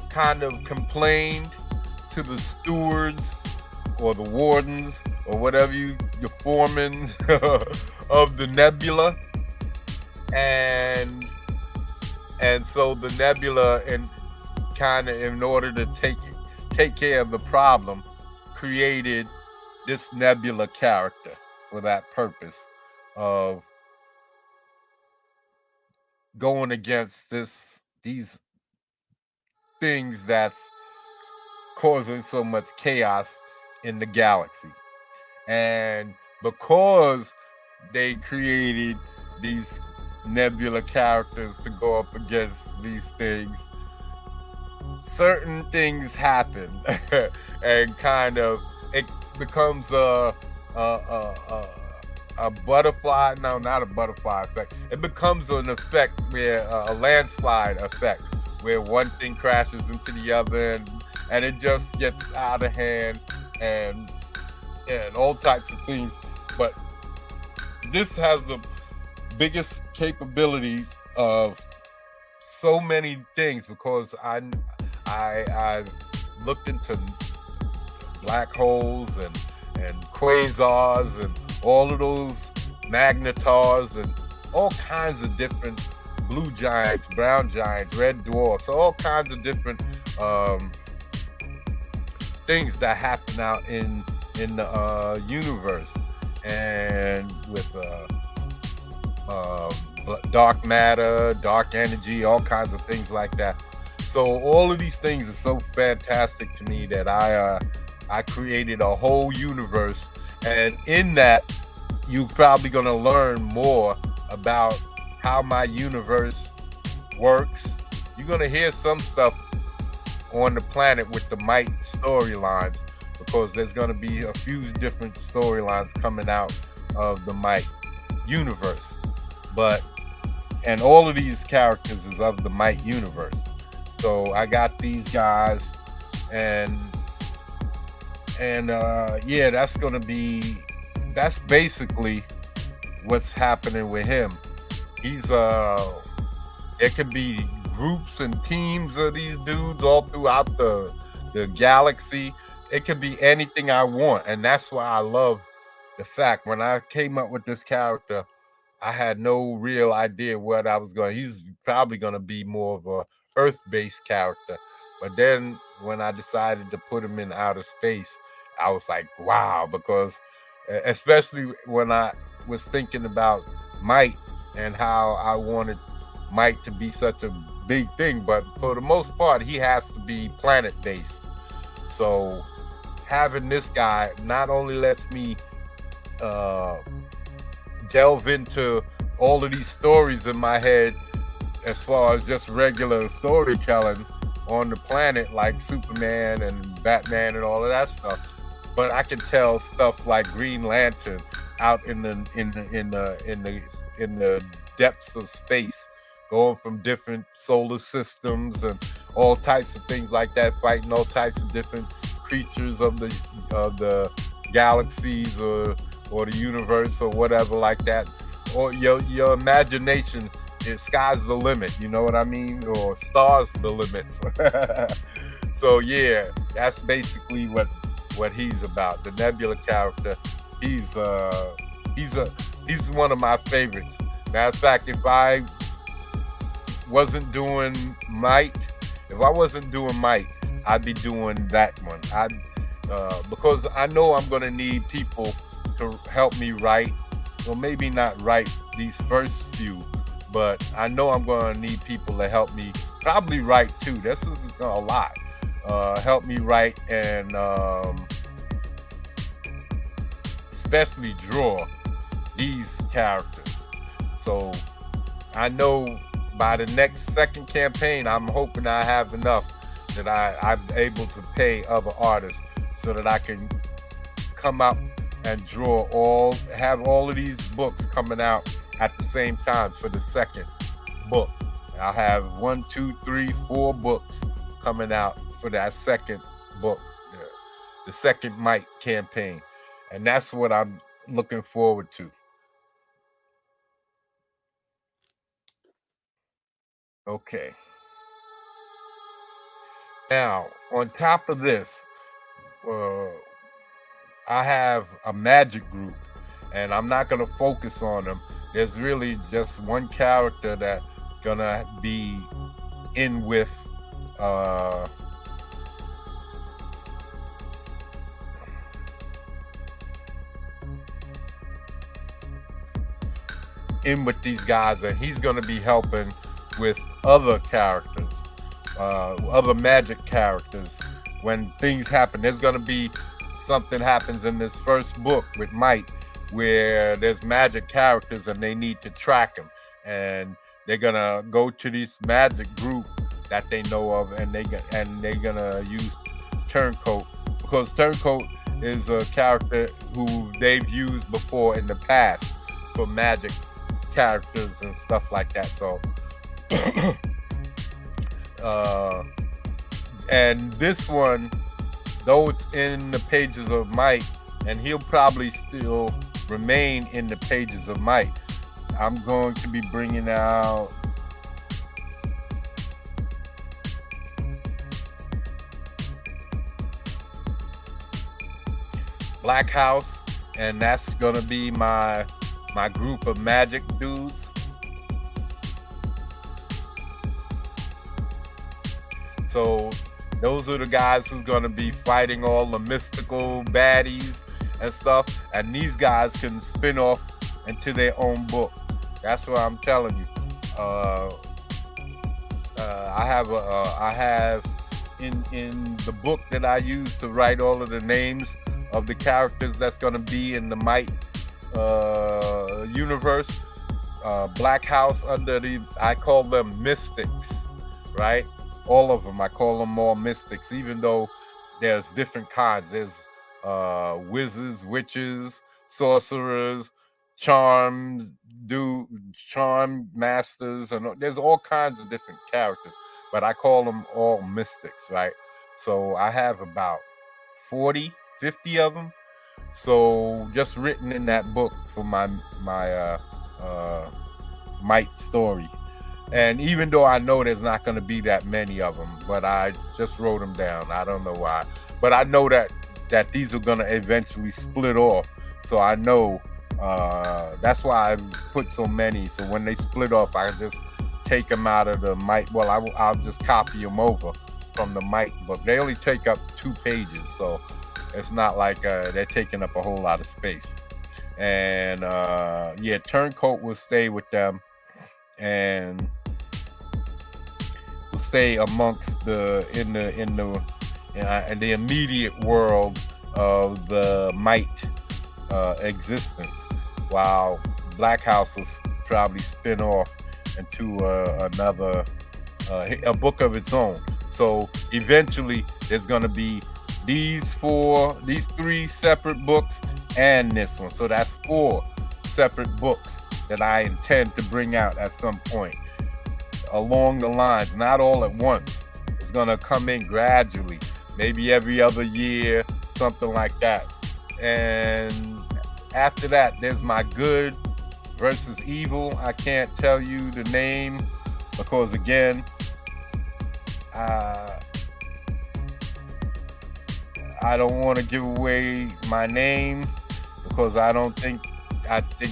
kind of complained to the stewards or the wardens or whatever the foreman of the nebula, and so the nebula, in order to take care of the problem, created this nebula character for that purpose of going against these things that's causing so much chaos in the galaxy. And because they created these nebula characters to go up against these things, certain things happen and kind of it becomes a butterfly, no, not a butterfly effect. It becomes an effect where a landslide effect, where one thing crashes into the other, and it just gets out of hand, and all types of things. But this has the biggest capabilities of so many things, because I looked into black holes and quasars and all of those magnetars and all kinds of different blue giants, brown giants, red dwarfs, all kinds of different things that happen out in the universe, and with dark matter, dark energy, all kinds of things like that. So all of these things are so fantastic to me that I created a whole universe, and in that you're probably going to learn more about how my universe works. You're going to hear some stuff on the planet with the Might storylines, because there's going to be a few different storylines coming out of the Might universe. And all of these characters is of the Might universe. So I got these guys, and yeah, that's basically what's happening with him. He's there could be groups and teams of these dudes all throughout the galaxy. It could be anything I want, and that's why I love the fact when I came up with this character, I had no real idea what I was going. He's probably going to be more of a Earth-based character, but then when I decided to put him in outer space, I was like, wow, because especially when I was thinking about Might and how I wanted Might to be such a big thing, but for the most part, he has to be planet-based. So having this guy not only lets me delve into all of these stories in my head as far as just regular storytelling on the planet, like Superman and Batman and all of that stuff, but I can tell stuff like Green Lantern out in the depths of space, going from different solar systems and all types of things like that, fighting all types of different creatures of the galaxies or the universe or whatever like that. Or your imagination, sky's the limit, you know what I mean? Or stars the limits. So yeah, that's basically what he's about. The Nebula character, he's one of my favorites. Matter of fact, if I wasn't doing Might, I'd be doing that one. Because I know I'm gonna need people to help me write. Well, maybe not write these first few, but I know I'm gonna need people to help me probably write too. This is a lot. Help me write and especially draw these characters. So I know by the second campaign, I'm hoping I have enough that I'm able to pay other artists so that I can come up and have all of these books coming out at the same time for the second book. I'll have 1, 2, 3, 4 books coming out for that second book, the second Might campaign. And that's what I'm looking forward to. Okay. Now, on top of this, I have a magic group, and I'm not going to focus on them. There's really just one character that's going to be in with these guys, and he's going to be helping with other characters, other magic characters. When things happen, there's going to be something happens in this first book with Might where there's magic characters and they need to track them, and they're going to go to this magic group that they know of, and they're going to use Turncoat, because Turncoat is a character who they've used before in the past for magic characters and stuff like that. So and this one, though it's in the pages of Might, and he'll probably still remain in the pages of Might, I'm going to be bringing out Black House, and that's gonna be my group of magic dudes. So those are the guys who's gonna be fighting all the mystical baddies and stuff, and these guys can spin off into their own book. That's what I'm telling you. I have in the book that I use to write all of the names of the characters that's going to be in the Might universe. Black House, I call them mystics, right? All of them, I call them all mystics, even though there's different kinds. There's wizards, witches, sorcerers, charm masters, and there's all kinds of different characters, but I call them all mystics, right? So I have about 40, 50 of them. So just written in that book for my Might story. And even though I know there's not going to be that many of them, but I just wrote them down. I don't know why, but I know that these are going to eventually split off. So I know that's why I put so many. So when they split off, I just take them out of the Might. Well, I'll just copy them over from the Might book. They only take up 2 pages, so it's not like they're taking up a whole lot of space. And yeah, Turncoat will stay with them, and will stay amongst in the immediate world of the Might existence, while Black House will probably spin off into another a book of its own. So eventually there's going to be these 3 separate books and this one. So that's 4 separate books that I intend to bring out at some point along the lines, not all at once. It's going to come in gradually, maybe every other year, something like that. And after that, there's my good versus evil. I can't tell you the name because, again, I don't want to give away my name because I think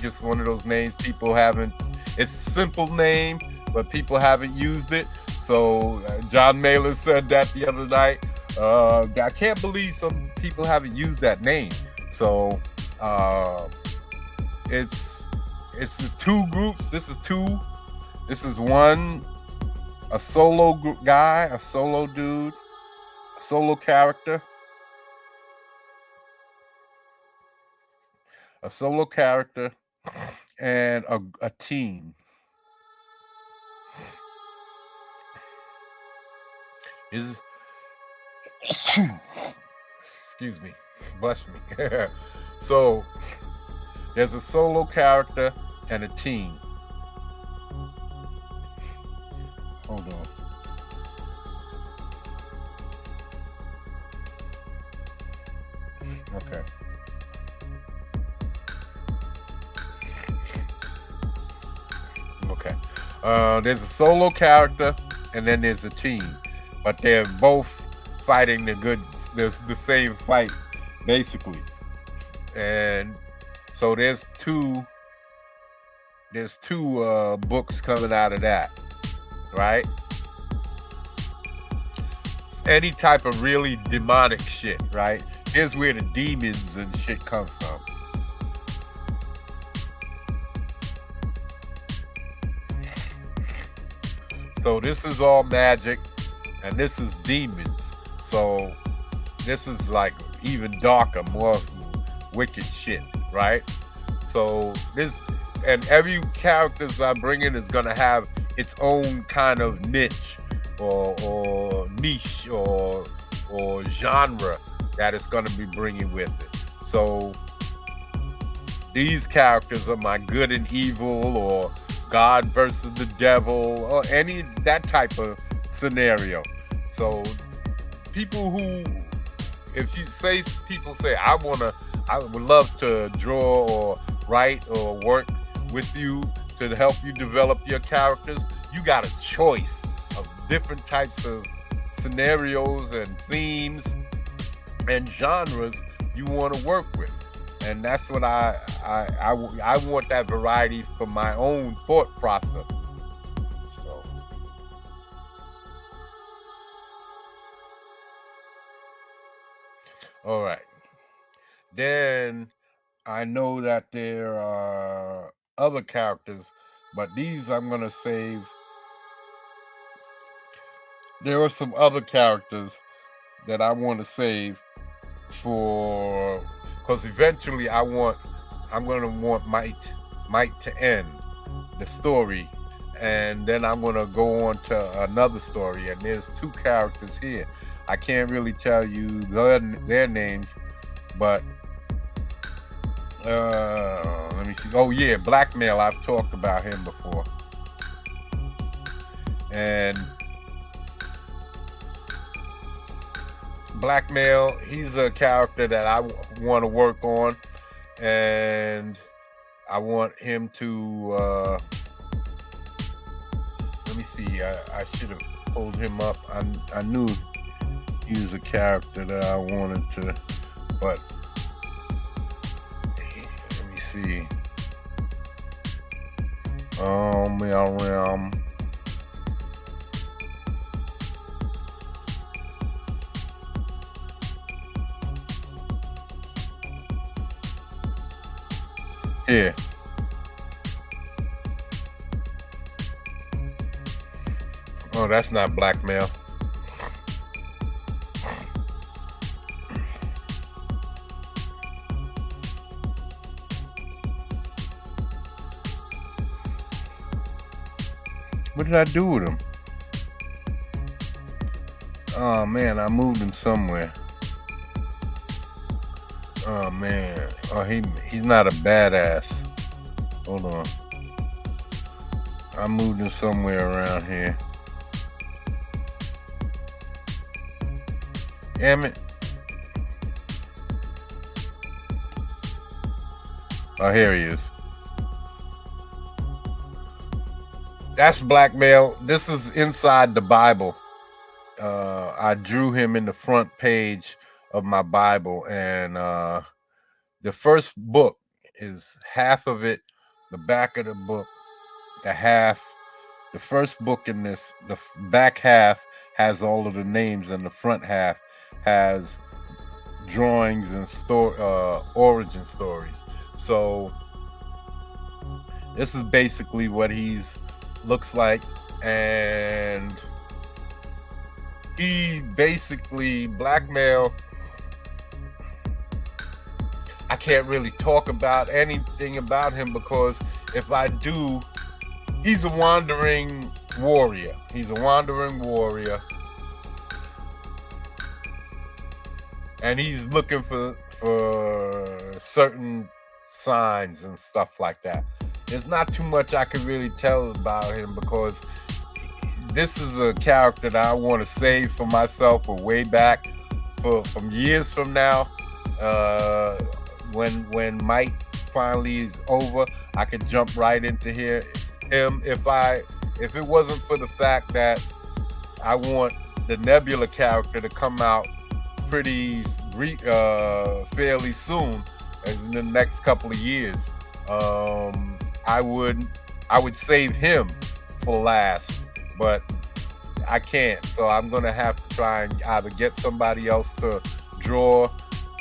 it's one of those names people haven't. It's a simple name, but people haven't used it. So John Mailer said that the other night. I can't believe some people haven't used that name. So it's the 2 groups. This is 2. This is one, a solo guy, a solo dude, a solo character. A solo character and a team. Excuse me, bless me. So there's a solo character and a team. Hold on. Okay. Okay. There's a solo character and then there's a team, but they're both fighting the same fight, basically. And so there's two books coming out of that, right? Any type of really demonic shit, right? Here's where the demons and shit come from. So this is all magic, and this is demons. So this is like even darker, more wicked shit, right? So this, and every characters I bring in is gonna have its own kind of niche or niche or genre that it's gonna be bringing with it. So these characters are my good and evil, or God versus the devil, or any that type of scenario. So people who, if you say, people say, I would love to draw or write or work with you to help you develop your characters, you got a choice of different types of scenarios and themes and genres you want to work with. And that's what I want, that variety for my own thought process. So, all right. Then I know that there are other characters, but these I'm gonna save. There are some other characters that I want to save for, because eventually I'm gonna want Might to end the story, and then I'm gonna go on to another story. And there's two characters here. I can't really tell you their names, but let me see. Oh yeah, Blackmail. I've talked about him before, and Blackmail, he's a character that I want to work on, and I want him to let me see, I should have pulled him up. I knew he was a character that I wanted to, but let me see. Yeah. Oh, that's not Blackmail. What did I do with him? Oh man, I moved him somewhere. Oh man. Oh, he's not a badass. Hold on. I moved him somewhere around here. Damn it. Oh, here he is. That's Blackmail. This is inside the Bible. I drew him in the front page of my Bible, and the first book is half of it, the back of the book, the first book in this, the back half has all of the names, and the front half has drawings and origin stories. So this is basically what he's looks like, and he basically, Blackmail, I can't really talk about anything about him, because if I do, he's a wandering warrior. He's a wandering warrior. and he's looking for certain signs and stuff like that. There's not too much I can really tell about him because this is a character that I want to save for myself for way back, from years from now. When Might finally is over, I could jump right into him. If it wasn't for the fact that I want the Nebula character to come out pretty fairly soon, in the next couple of years, I would save him for last, but I can't. So I'm gonna have to try and either get somebody else to draw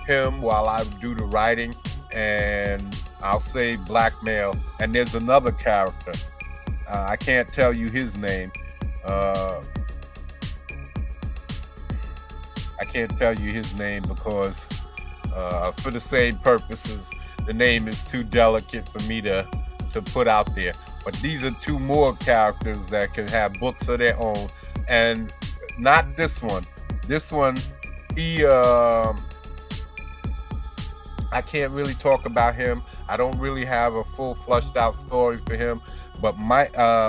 him while I do the writing, and I'll save Blackmail. And there's another character. I can't tell you his name. I can't tell you his name because, for the same purposes, the name is too delicate for me to put out there. But these are two more characters that can have books of their own, and not this one. This one, I can't really talk about him. I don't really have a full fleshed out story for him. But my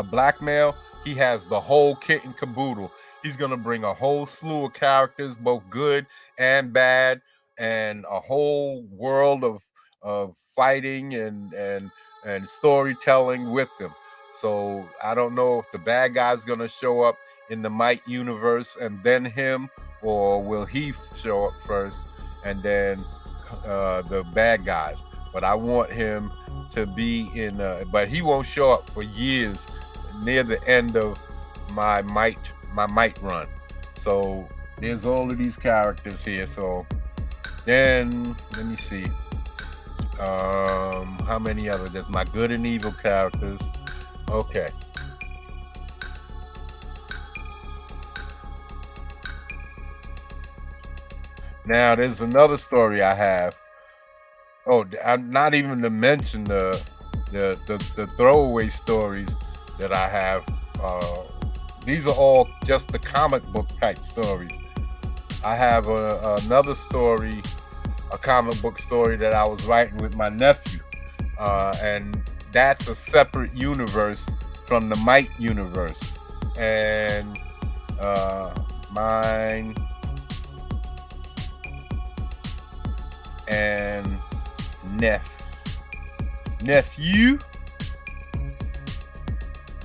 Blackmail, he has the whole kit and caboodle. He's gonna bring a whole slew of characters, both good and bad, and a whole world of fighting and storytelling with them. So I don't know if the bad guy's gonna show up in the Might universe and then him, or will he show up first and then the bad guys. But I want him to be in, but he won't show up for years near the end of my Might run. So there's all of these characters here. So then let me see, how many other, there's my good and evil characters. Okay, now there's another story I have. Oh, I'm not even to mention the throwaway stories that I have. These are all just the comic book type stories. I have another story, a comic book story that I was writing with my nephew, and that's a separate universe from the Might universe. And mine and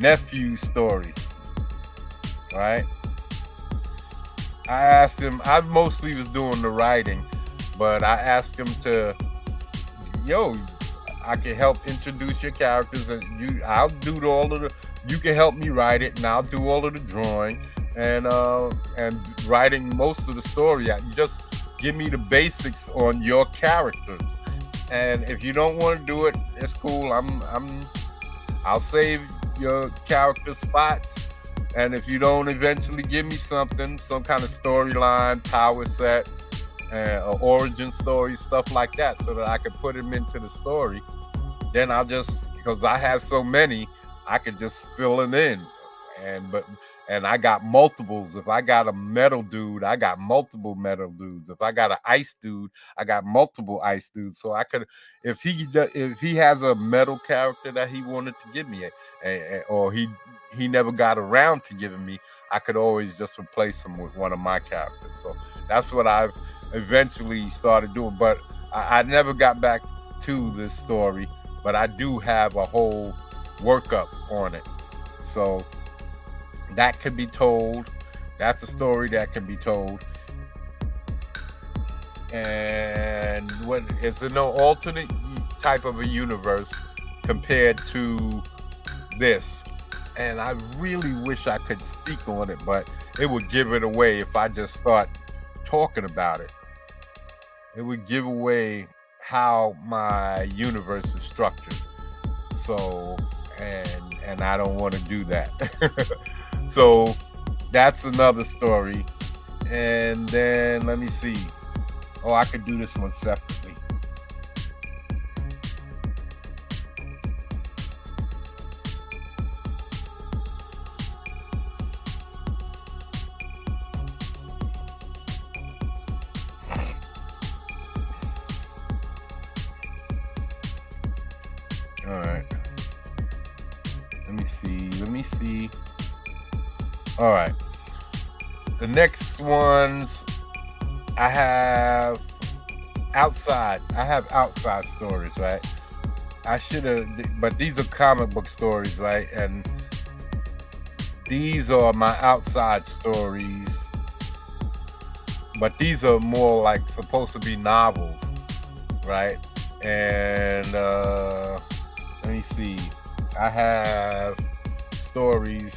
nephew story, right? I asked him, I mostly was doing the writing, but I asked him to, I can help introduce your characters, and I'll do you can help me write it, and I'll do all of the drawing and writing most of the story. You just give me the basics on your characters, and if you don't want to do it, it's cool. I'll save your character spots, and if you don't eventually give me some kind of storyline, power sets, or origin story, stuff like that, so that I can put them into the story, then I'll just, because I have so many, I could just fill it in. And I got multiples. If I got a metal dude, I got multiple metal dudes. If I got an ice dude, I got multiple ice dudes. So I could, if he has a metal character that he wanted to give me, or he never got around to giving me, I could always just replace him with one of my characters. So that's what I've eventually started doing. But I never got back to this story, but I do have a whole workup on it. So that could be told. That's a story that can be told. And it's an alternate type of a universe compared to this. And I really wish I could speak on it, but it would give it away if I just start talking about it. It would give away how my universe is structured. So, and I don't want to do that. So that's another story. And then let me see. Oh, I could do this one separately. All right. Let me see. All right. The next ones I have outside stories, right? I should have, but these are comic book stories, right? And these are my outside stories, but these are more like supposed to be novels, right? And let me see. I have stories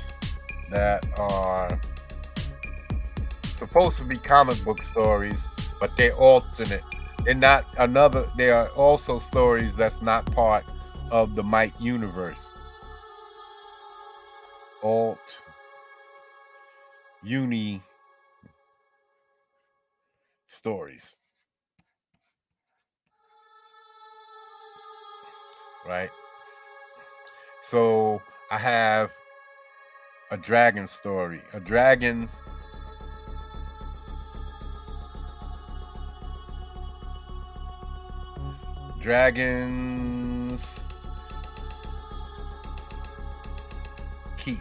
that are supposed to be comic book stories, but they're alternate. They are also stories that's not part of the Mike universe. Uni stories. Right? So I have a dragon story. Dragons Keep.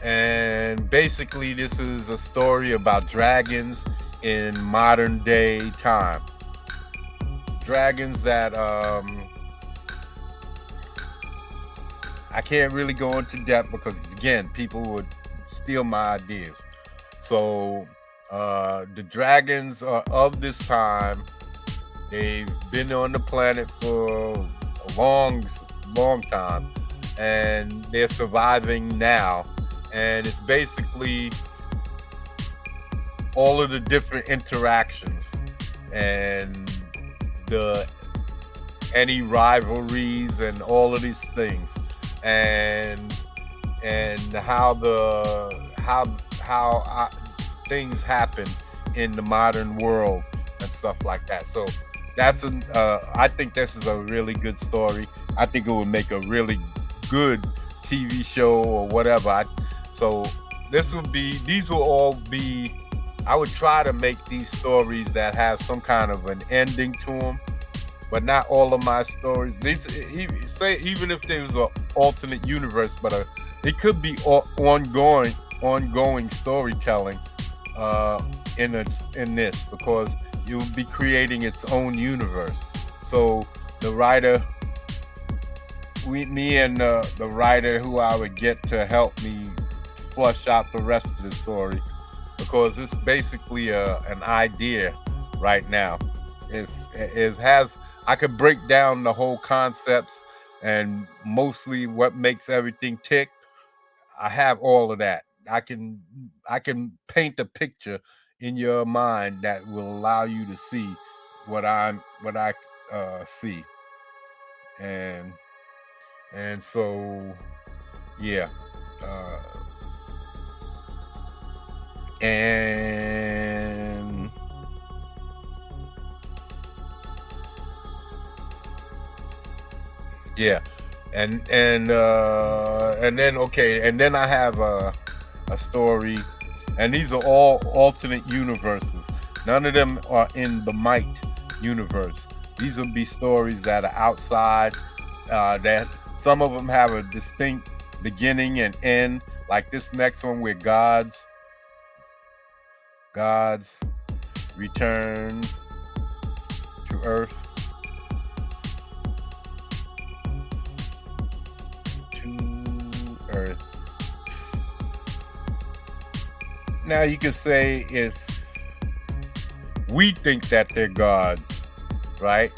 And basically this is a story about dragons in modern day time. Dragons that I can't really go into depth because again, people would steal my ideas. So the dragons are of this time. They've been on the planet for a long time, and they're surviving now. And it's basically all of the different interactions and any rivalries and all of these things, and how things happen in the modern world and stuff like that. So that's I think this is a really good story. I think it would make a really good TV show or whatever. These will all be, I would try to make these stories that have some kind of an ending to them, but not all of my stories. Even if there was an alternate universe, but it could be ongoing storytelling in this, because you will be creating its own universe. So the writer, me and the writer who I would get to help me flush out the rest of the story, because it's basically an idea right now. I could break down the whole concepts and mostly what makes everything tick. I have all of that. I can paint a picture in your mind that will allow you to see what I see, and so yeah, and yeah, and then I have a story, and these are all alternate universes. None of them are in the Mike universe. These will be stories that are outside, that some of them have a distinct beginning and end, like this next one where gods return to Earth. Now you could say we think that they're gods, right?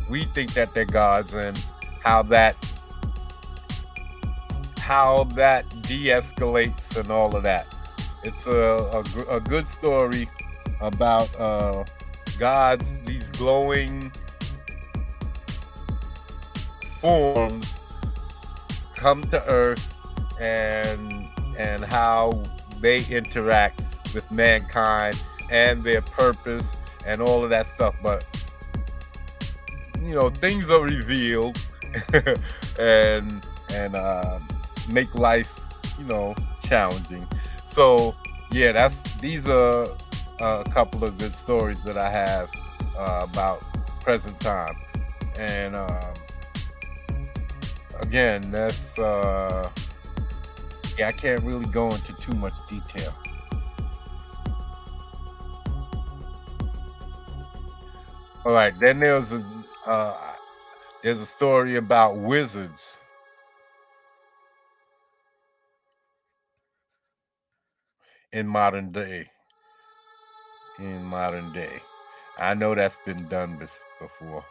We think that they're gods, and how that de-escalates and all of that. It's a good story about gods, these glowing forms come to Earth, and how they interact with mankind and their purpose and all of that stuff. But things are revealed and make life challenging. So yeah, these are a couple of good stories that I have about present time. And again, that's I can't really go into too much detail. All right, then there's a story about wizards in modern day. I know that's been done before.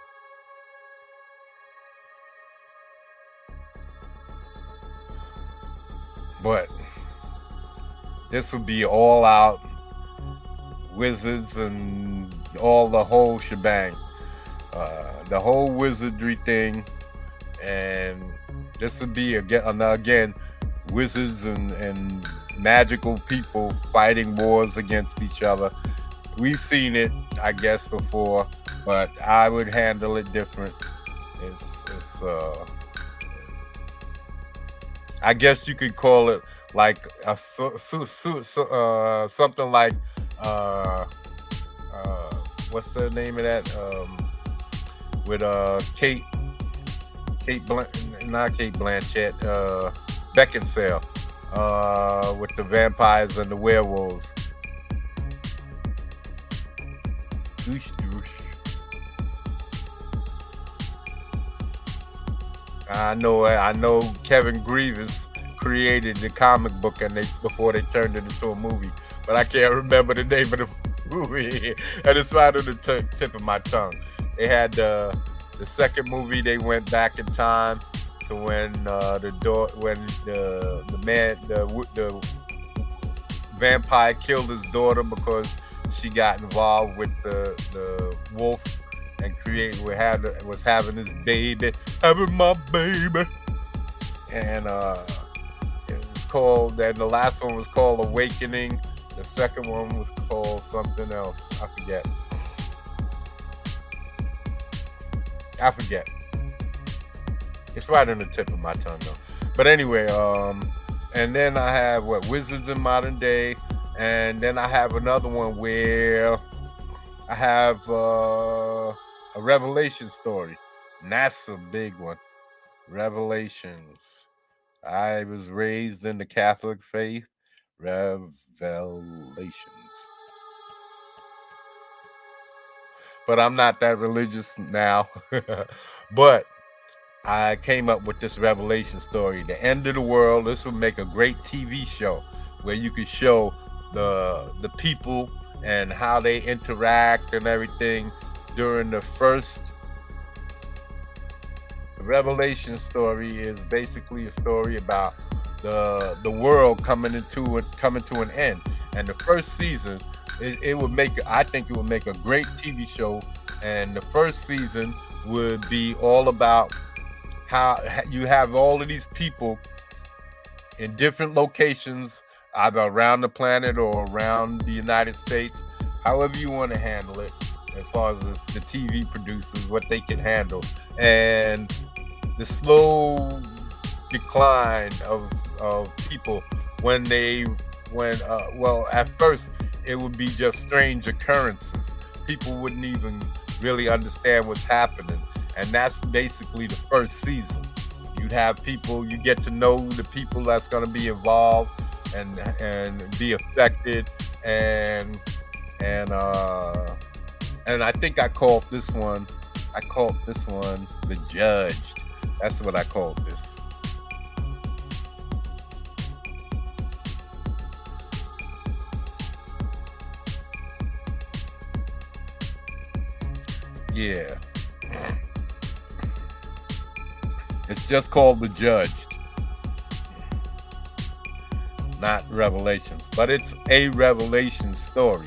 But this will be all out wizards and all the whole shebang. The whole wizardry thing. And this would be again wizards and magical people fighting wars against each other. We've seen it, I guess, before, but I would handle it different. It's I guess you could call it like a something like what's the name of that with Kate Blanchett, Beckinsale, with the vampires and the werewolves. I know Kevin Grievous created the comic book before they turned it into a movie, but I can't remember the name of the movie, and it's right on the tip of my tongue. They had the second movie. They went back in time to when the vampire killed his daughter because she got involved with the wolf and was having his baby, having my baby, and it's called. And the last one was called Awakening. The second one was called something else. I forget. It's right on the tip of my tongue though. But anyway, and then I have Wizards in Modern Day, and then I have another one where I have a Revelation story. And that's a big one. Revelations. I was raised in the Catholic faith. Revelations. But I'm not that religious now. But I came up with this Revelation story. The end of the world. This would make a great TV show where you could show the people and how they interact and everything during the first. The Revelation story is basically a story about the world coming to an end. And the first season, I think it would make a great TV show. And the first season would be all about how you have all of these people in different locations, either around the planet or around the United States, however you want to handle it, as far as the TV producers, what they can handle, and the slow decline of people at first it would be just strange occurrences. People wouldn't even really understand what's happening, and that's basically the first season. You'd have people, you get to know the people that's going to be involved and be affected, and I think I called this one The Judged. That's what I called this. Yeah. It's just called The Judged. Not Revelations, but it's a Revelation story.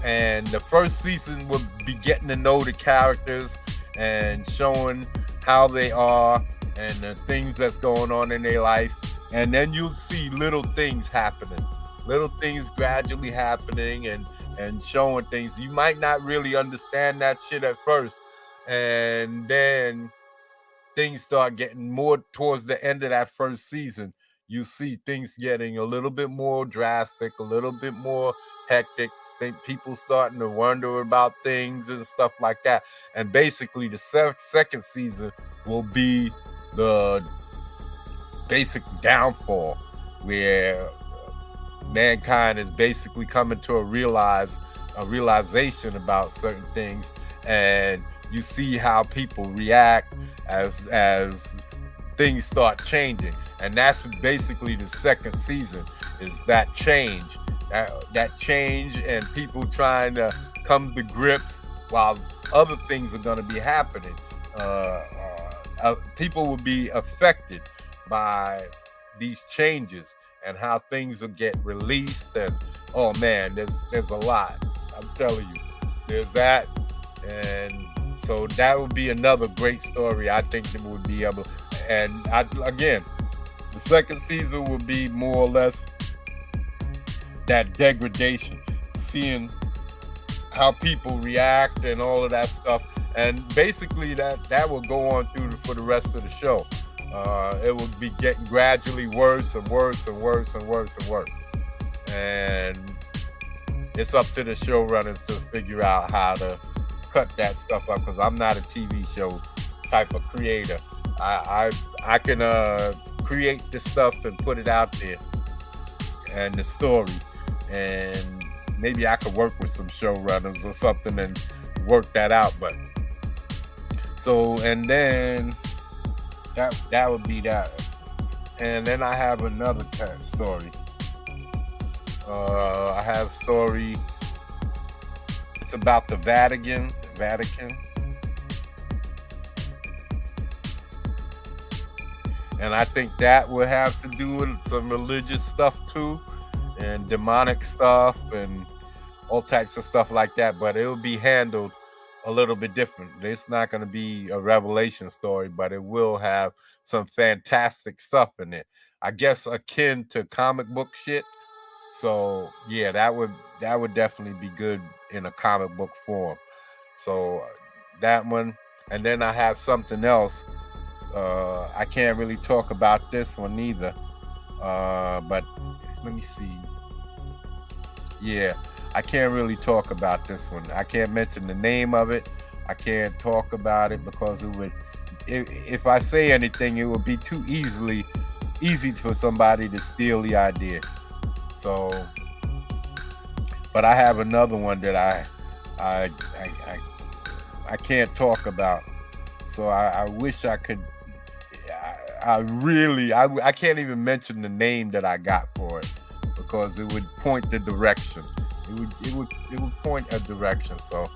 And the first season will be getting to know the characters and showing how they are and the things that's going on in their life. And then you'll see little things happening, little things gradually happening and showing things. You might not really understand that shit at first. And then things start getting more towards the end of that first season. You see things getting a little bit more drastic, a little bit more hectic. think people starting to wonder about things and stuff like that. And basically, the second season will be the basic downfall, where mankind is basically coming to a realization about certain things, and you see how people react as things start changing. And that's basically the second season, is that change, that change, and people trying to come to grips while other things are going to be happening. People will be affected by these changes and how things will get released. And oh man, there's a lot. I'm telling you, there's that. And so that would be another great story. I think that would be able, and again, the second season will be more or less that degradation, seeing how people react and all of that stuff. And basically that will go on for the rest of the show. It will be getting gradually worse and worse and worse and worse and worse. And it's up to the showrunners to figure out how to cut that stuff up, because I'm not a TV show type of creator. I can create the stuff and put it out there, and the story, and maybe I could work with some showrunners or something and work that out. But so, and then that would be that. And then I have another story. I have a story. It's about the Vatican. And I think that will have to do with some religious stuff too, and demonic stuff and all types of stuff like that. But it will be handled a little bit different. It's not going to be a revelation story, but it will have some fantastic stuff in it. I guess akin to comic book shit. So yeah, that would definitely be good in a comic book form. So that one. And then I have something else. I can't really talk about this one either. But let me see. Yeah, I can't really talk about this one. I can't mention the name of it. I can't talk about it because it would, if I say anything, it would be too easy for somebody to steal the idea. So, but I have another one that I can't talk about. So I wish I could. I can't even mention the name that I got for it, because it would point the direction. It would point a direction. So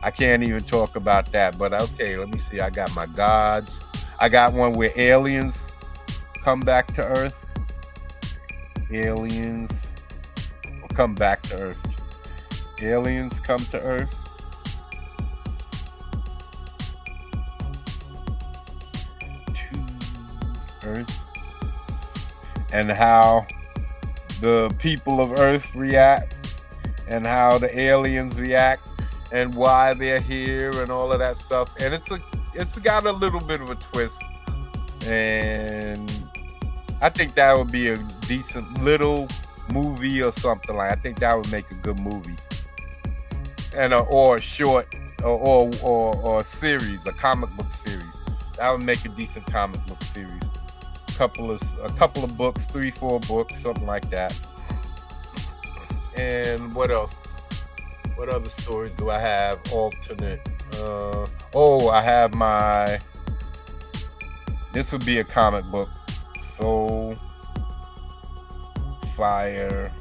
I can't even talk about that. But okay, let me see. I got my gods. I got one where aliens come back to Earth. Aliens will come back to Earth. Aliens come to Earth. Earth, and how the people of Earth react, and how the aliens react, and why they're here, and all of that stuff. And it's got a little bit of a twist, and I think that would be a decent little movie or something. Like, I think that would make a good movie, and or a short or a series, a comic book series. That would make a decent comic book series. A couple of books, 3-4 books, something like that. And what else? What other stories do I have? Alternate. I have my. This would be a comic book. Soul Fire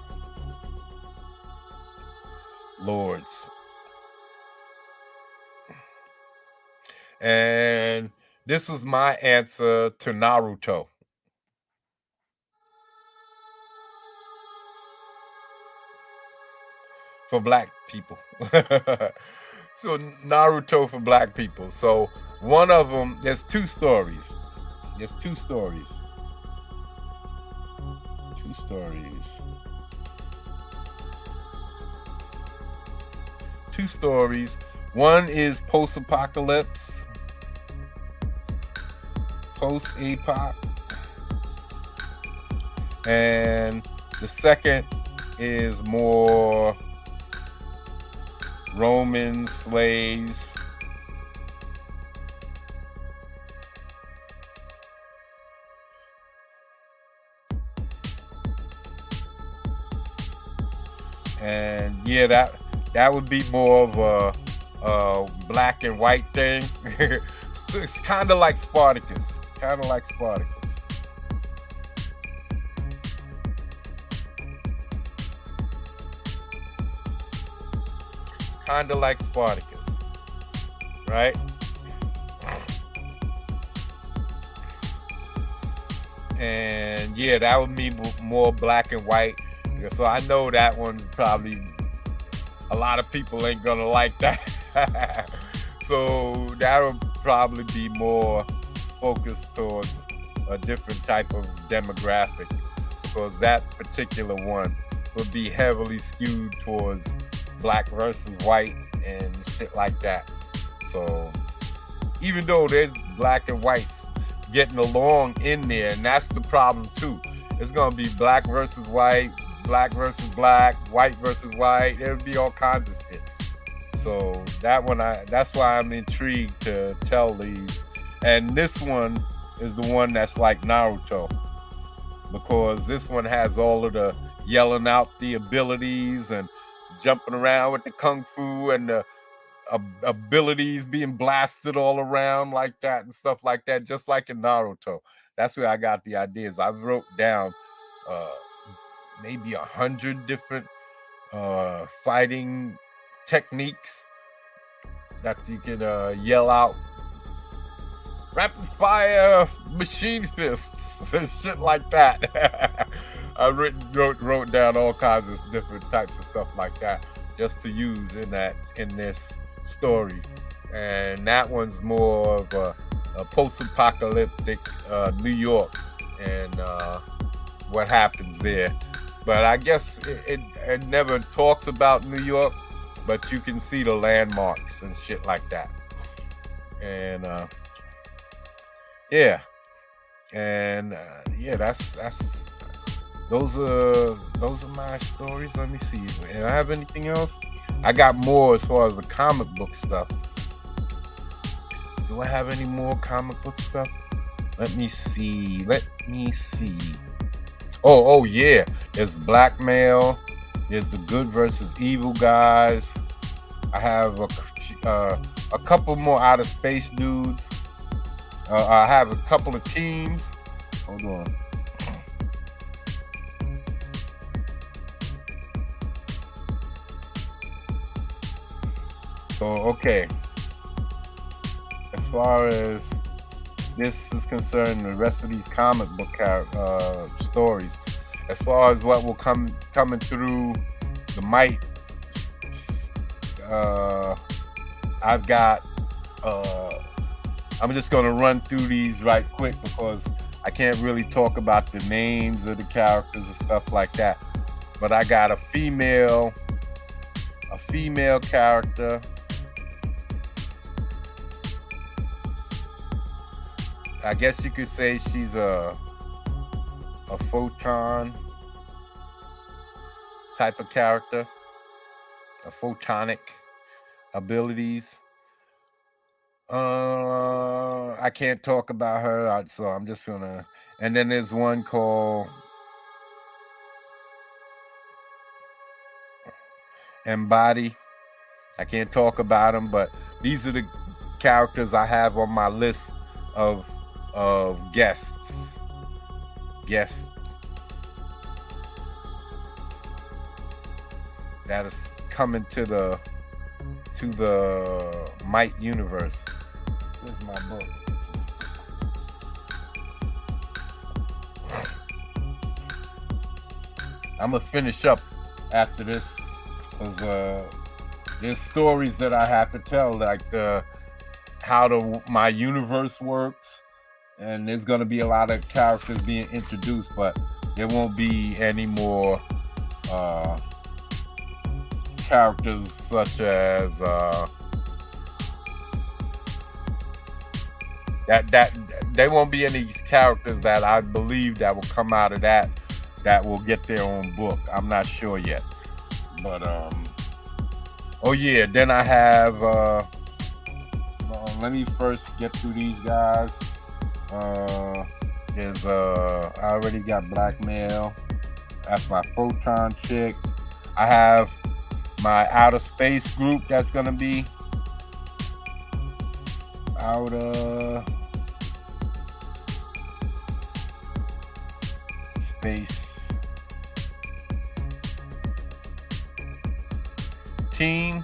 Lords. And this is my answer to Naruto. For black people. So Naruto for black people. So one of them, there's two stories. Two stories. One is post-apocalypse. Post-apoc. And the second is more Romans, slaves. And yeah, that would be more of a black and white thing. It's kind of like Spartacus. Kind of like Spartacus. Kind of like Spartacus, right? And yeah, that would be more black and white. So I know that one probably a lot of people ain't gonna like that. So that'll probably be more focused towards a different type of demographic, because that particular one would be heavily skewed towards black versus white and shit like that. So even though there's black and whites getting along in there, and that's the problem too. It's gonna be black versus white, black versus black, white versus white. There'll be all kinds of shit. So that's why I'm intrigued to tell these. And this one is the one that's like Naruto, because this one has all of the yelling out the abilities and jumping around with the kung fu and the abilities being blasted all around like that and stuff like that, just like in Naruto. That's where I got the ideas. I wrote down maybe 100 different fighting techniques that you can yell out rapid fire machine fists and shit like that. I wrote down all kinds of different types of stuff like that just to use in this story. And that one's more of a post-apocalyptic New York and what happens there. But I guess it never talks about New York, but you can see the landmarks and shit like that. And yeah, and yeah, that's those are my stories. Let me see. Do I have anything else? I got more as far as the comic book stuff. Do I have any more comic book stuff? Let me see. Oh yeah. There's blackmail. There's the good versus evil guys. I have a couple more outer space dudes. I have a couple of teams. Hold on. So okay. As far as this is concerned, the rest of these comic book stories, as far as what will coming through the might, I've got I'm just gonna run through these right quick because I can't really talk about the names of the characters and stuff like that. But I got a female character. I guess you could say she's a photon type of character, a photonic abilities. I can't talk about her, so I'm just gonna. And then there's one called Embody. I can't talk about them, but these are the characters I have on my list of guests that is coming to the Might universe. This is my book. I'm gonna finish up after this because there's stories that I have to tell, like how my universe works. And there's going to be a lot of characters being introduced, but there won't be any more characters such as that there won't be any characters that I believe that will come out of that will get their own book. I'm not sure yet, but Oh yeah, then I have let me first get through these guys. There's I already got Blackmail. That's my Photon chick. I have my outer space group that's gonna be outer space team.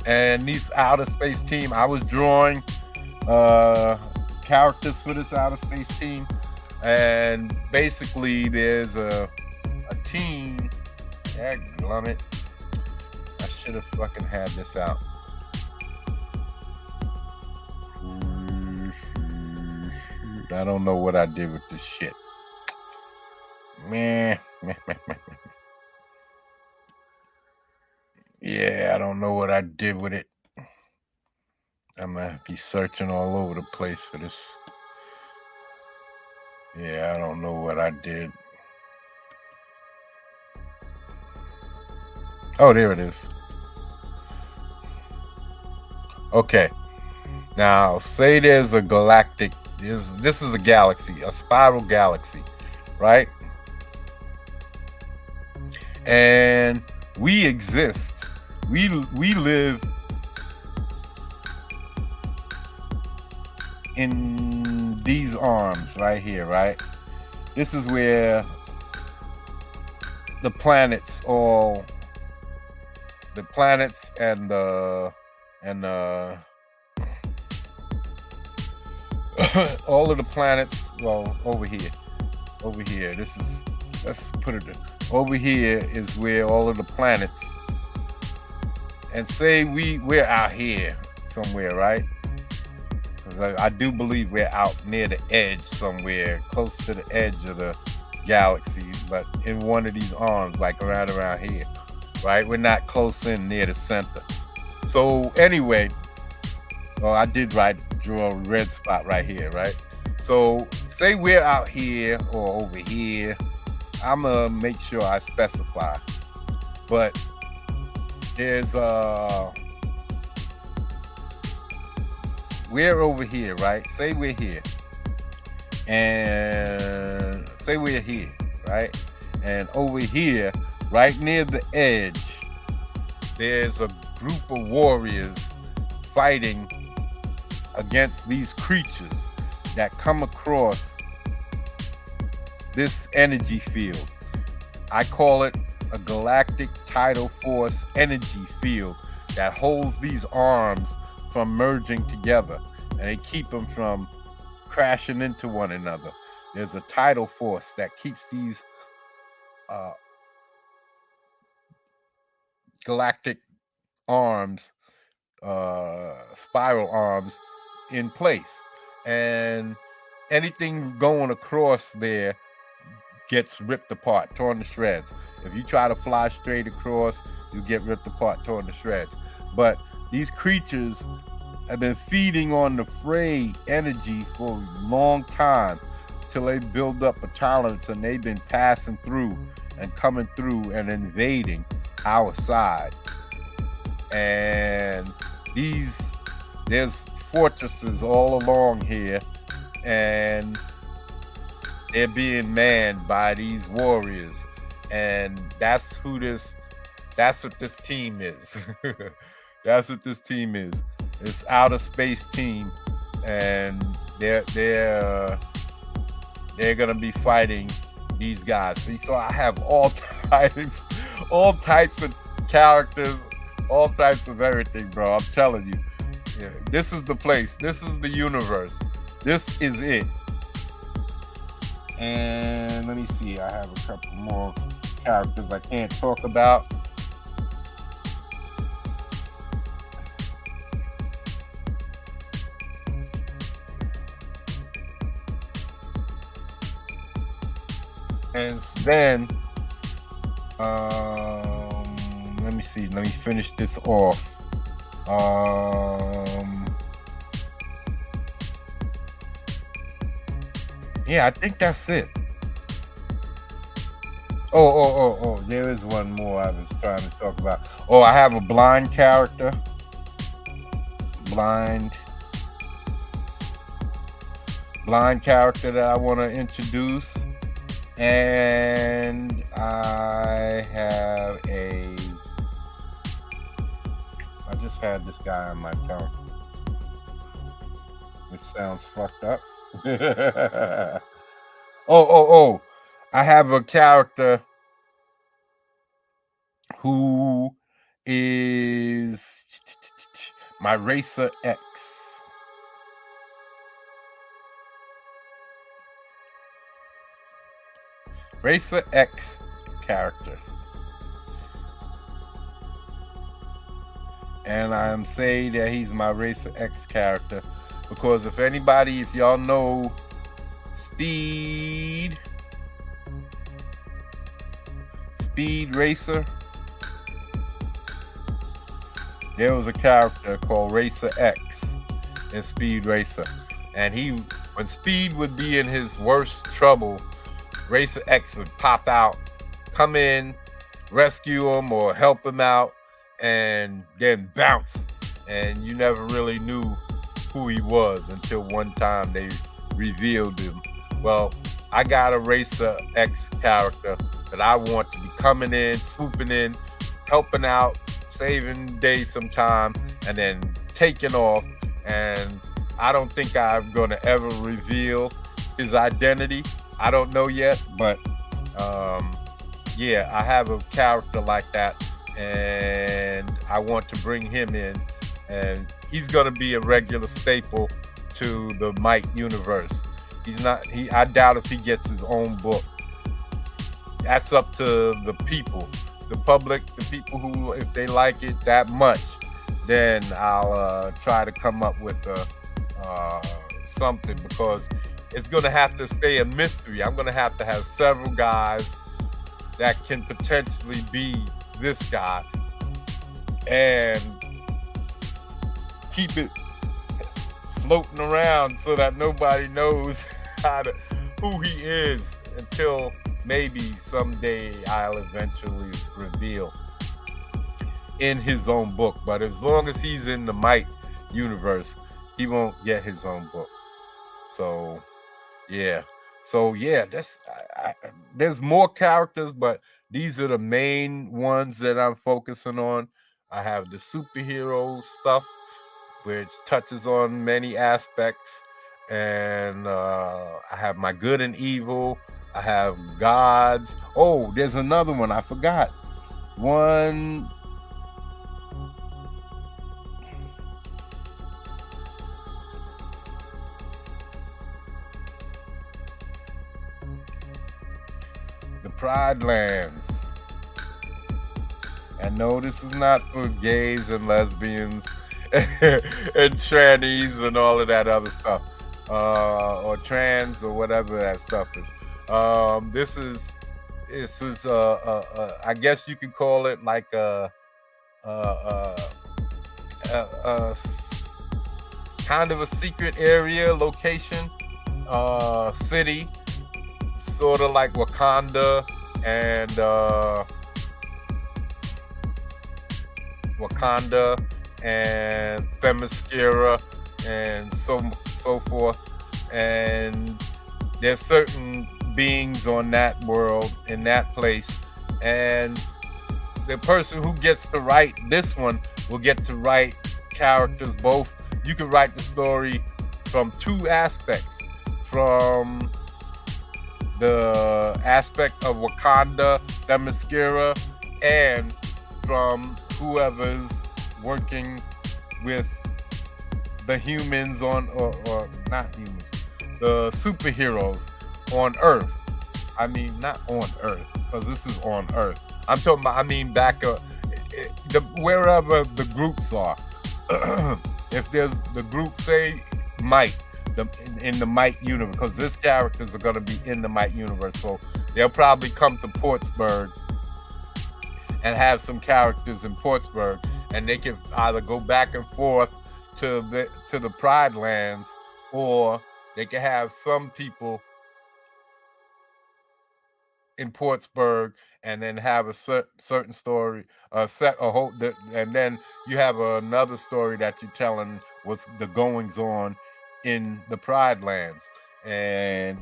And these outer space team, I was drawing characters for this outer space team. And basically there's a team. Dadgummit. I should have fucking had this out. I don't know what I did with this shit. Man. Yeah, I don't know what I did with it. I'm gonna be searching all over the place for this. Yeah, I don't know what I did. Oh, there it is. Okay. Now, say there's a galactic, this is a galaxy, a spiral galaxy, right? And we exist. We live in these arms right here, right? This is where the planets and the all of the planets, well, over here, this is, let's put it over here is where all of the planets, and say we're out here somewhere, right? I do believe we're out near the edge somewhere, close to the edge of the galaxy, but in one of these arms, like around here, right? We're not close in near the center. So anyway, well, I did draw a red spot right here, right? So say we're out here or over here. I'm gonna make sure I specify, but there's we're over here, right? Say we're here, and say we're here, right? And over here, right near the edge, there's a group of warriors fighting against these creatures that come across this energy field. I call it a galactic tidal force energy field that holds these arms from merging together, and they keep them from crashing into one another. There's a tidal force that keeps these galactic arms, spiral arms, in place, and anything going across there gets ripped apart, torn to shreds. If you try to fly straight across, you get ripped apart, torn to shreds. But these creatures have been feeding on the fray energy for a long time till they build up a tolerance, and they've been passing through and coming through and invading our side. And there's fortresses all along here, and they're being manned by these warriors, and that's what this team is. That's what this team is. It's outer space team, and they're gonna be fighting these guys. See, so I have all types of characters, all types of everything, bro. I'm telling you. Yeah, this is the place. This is the universe. This is it. And let me see. I have a couple more characters I can't talk about. And then, let me see. Let me finish this off. Yeah, I think that's it. Oh, there is one more I was trying to talk about. Oh, I have a blind character. Blind character that I want to introduce. And I have I just had this guy on my tongue, which sounds fucked up. Oh. I have a character who is my Racer X. Racer X character. And I'm saying that he's my Racer X character because if y'all know Speed Racer, there was a character called Racer X in Speed Racer. And when Speed would be in his worst trouble, Racer X would pop out, come in, rescue him or help him out, and then bounce. And you never really knew who he was until one time they revealed him. Well, I got a Racer X character that I want to be coming in, swooping in, helping out, saving the day sometime, and then taking off. And I don't think I'm going to ever reveal his identity. I don't know yet, but yeah, I have a character like that, and I want to bring him in, and he's going to be a regular staple to the Might universe. I doubt if he gets his own book. That's up to the people, the public, the people who, if they like it that much, then I'll try to come up with something, because it's going to have to stay a mystery. I'm going to have several guys that can potentially be this guy and keep it floating around so that nobody knows who he is until maybe someday I'll eventually reveal in his own book. But as long as he's in the Might universe, he won't get his own book. So yeah, there's more characters, but these are the main ones that I'm focusing on. I have the superhero stuff, which touches on many aspects, and I have my good and evil. I have gods. Oh, there's another one I forgot. One. The Pride Lands. And no, this is not for gays and lesbians and trannies and all of that other stuff, or trans or whatever that stuff is. This is I guess you could call it like a kind of a secret area, location, city, sort of like Wakanda and Themyscira and so forth. And there's certain beings on that world, in that place, and the person who gets to write this one will get to write characters both. You can write the story from two aspects, from the aspect of Wakanda, Themyscira, and from whoever's working with the humans on, or not humans, the superheroes on Earth. I mean, not on Earth, because this is on Earth. I'm talking about, I mean, back wherever the groups are. If there's the group, say, Might, in the Might universe, because these characters are going to be in the Might universe, so they'll probably come to Portsburg and have some characters in Portsburg, and they can either go back and forth to the Pride Lands, or they can have some people in Portsburg, and then have a certain story, and then you have another story that you're telling what's the goings on in the Pride Lands, and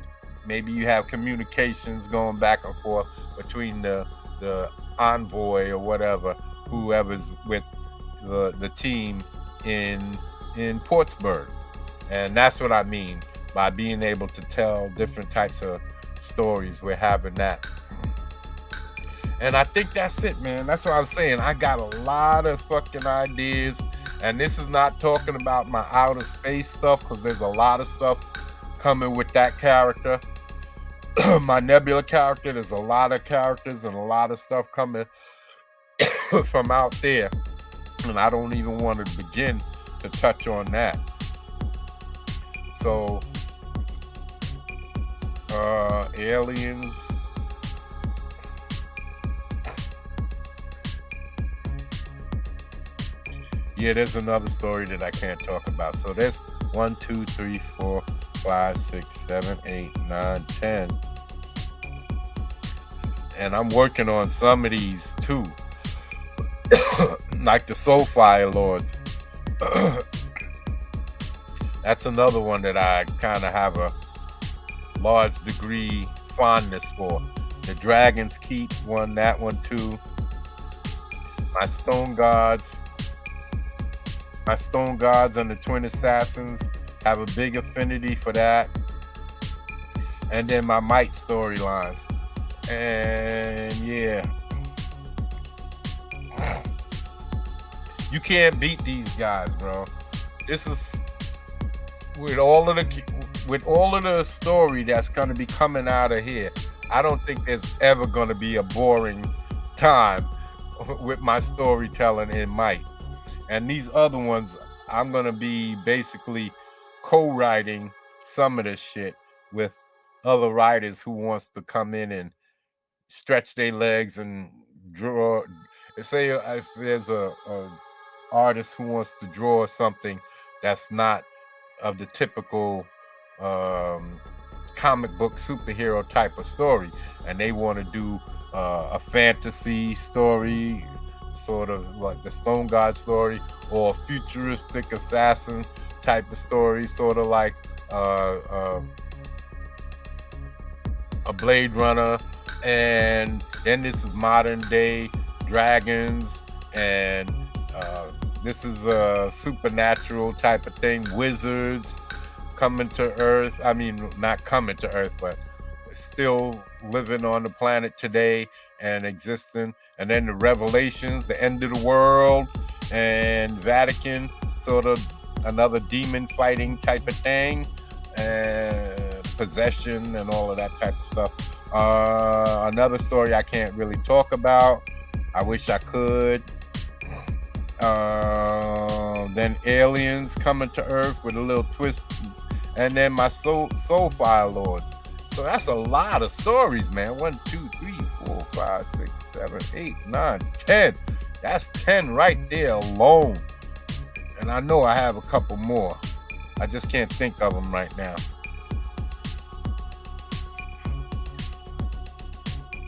maybe you have communications going back and forth between the envoy or whoever's with the team in Portsburg, and that's what I mean by being able to tell different types of stories. We're having that. And I think that's it, man. That's what I was saying. I got a lot of fucking ideas. And this is not talking about my outer space stuff, because there's a lot of stuff coming with that character. My Nebula character, there's a lot of characters and a lot of stuff coming from out there. And I don't even want to begin to touch on that. So, aliens. Yeah, there's another story that I can't talk about. So there's 1, 2, 3, 4, 5, 6, 7, 8, 9, 10. And I'm working on some of these too. Like the Soulfire Lord. That's another one that I kind of have a large degree fondness for. The Dragon's Keep one, that one too. My Stone Gods and the Twin Assassins have a big affinity for that. And then my Might storylines. And yeah. You can't beat these guys, bro. This is with all of the story that's gonna be coming out of here. I don't think there's ever gonna be a boring time with my storytelling in Might. And these other ones, I'm going to be basically co-writing some of this shit with other writers who wants to come in and stretch their legs and draw. Say if there's a artist who wants to draw something that's not of the typical comic book superhero type of story, and they want to do a fantasy story, sort of like the Stone God story, or a futuristic assassin type of story, sort of like a Blade Runner, and then this is modern day dragons, and this is a supernatural type of thing, wizards coming to Earth. I mean, not coming to Earth, but still living on the planet today and existing. And then the Revelations, the end of the world, and Vatican, sort of another demon fighting type of thing, and possession and all of that type of stuff. Another story I can't really talk about. I wish I could. Then aliens coming to Earth with a little twist, and then my Soulfire Lords. So that's a lot of stories, man. 1, 2, 3, 4, 5, 6, 7, 8, 9, 10. That's 10 right there alone. And I know I have a couple more. I just can't think of them right now.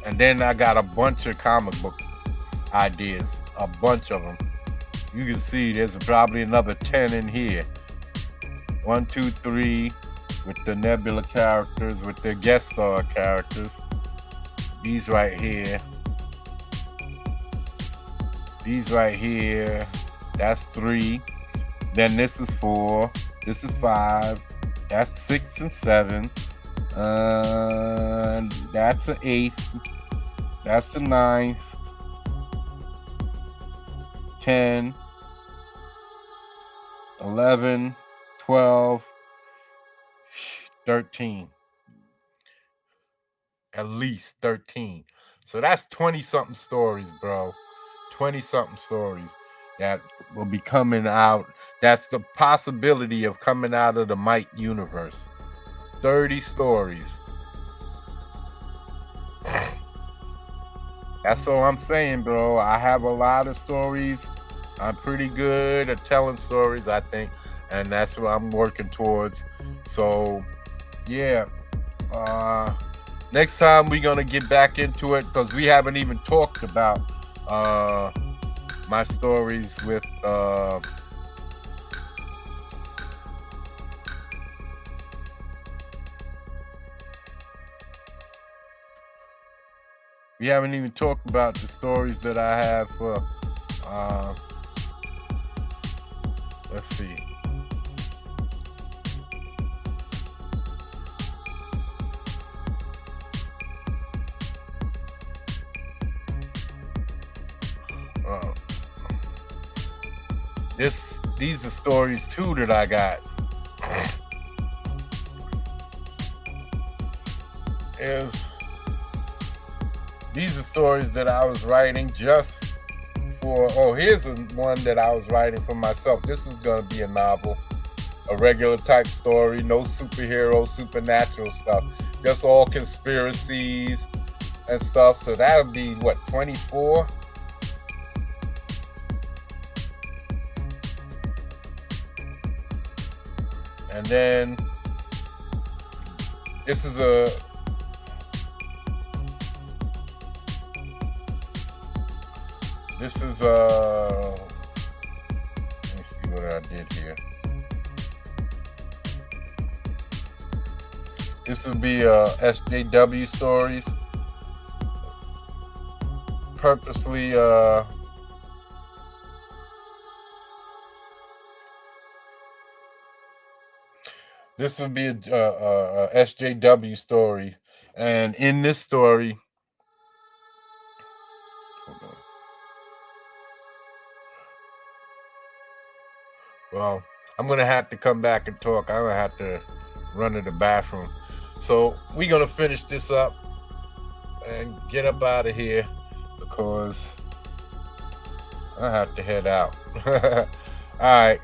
And then I got a bunch of comic book ideas. A bunch of them. You can see there's probably another 10 in here. 1, 2, 3 with the Nebula characters, with their guest star characters. These right here. These right here. That's 3. Then this is 4. This is 5. That's 6 and 7. That's an 8. That's a 9. 10. 11. 12. 13. At least 13. So that's 20-something stories, bro. 20-something stories that will be coming out. That's the possibility of coming out of the Might universe. 30 stories. That's all I'm saying, bro. I have a lot of stories. I'm pretty good at telling stories, I think. And that's what I'm working towards. So, yeah. Next time we're gonna get back into it because we haven't even talked about my stories with we haven't even talked about the stories that I have for let's see. These are stories too that I got. These are stories that I was writing just for. Oh, here's one that I was writing for myself. This is gonna be a novel, a regular type story, no superhero, supernatural stuff, just all conspiracies and stuff. So that would be what, 24? And then this is let me see what I did here. This would be SJW stories. Purposely this would be a SJW story, and in this story, hold on. Well, I'm gonna have to come back and talk. I'm gonna have to run to the bathroom, so we're gonna finish this up and get up out of here because I have to head out. All right.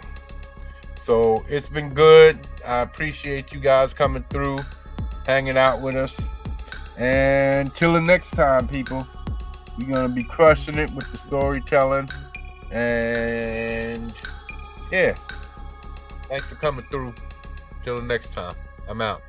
So it's been good. I appreciate you guys coming through, hanging out with us. And till the next time, people, we're going to be crushing it with the storytelling. And yeah, thanks for coming through. Till the next time, I'm out.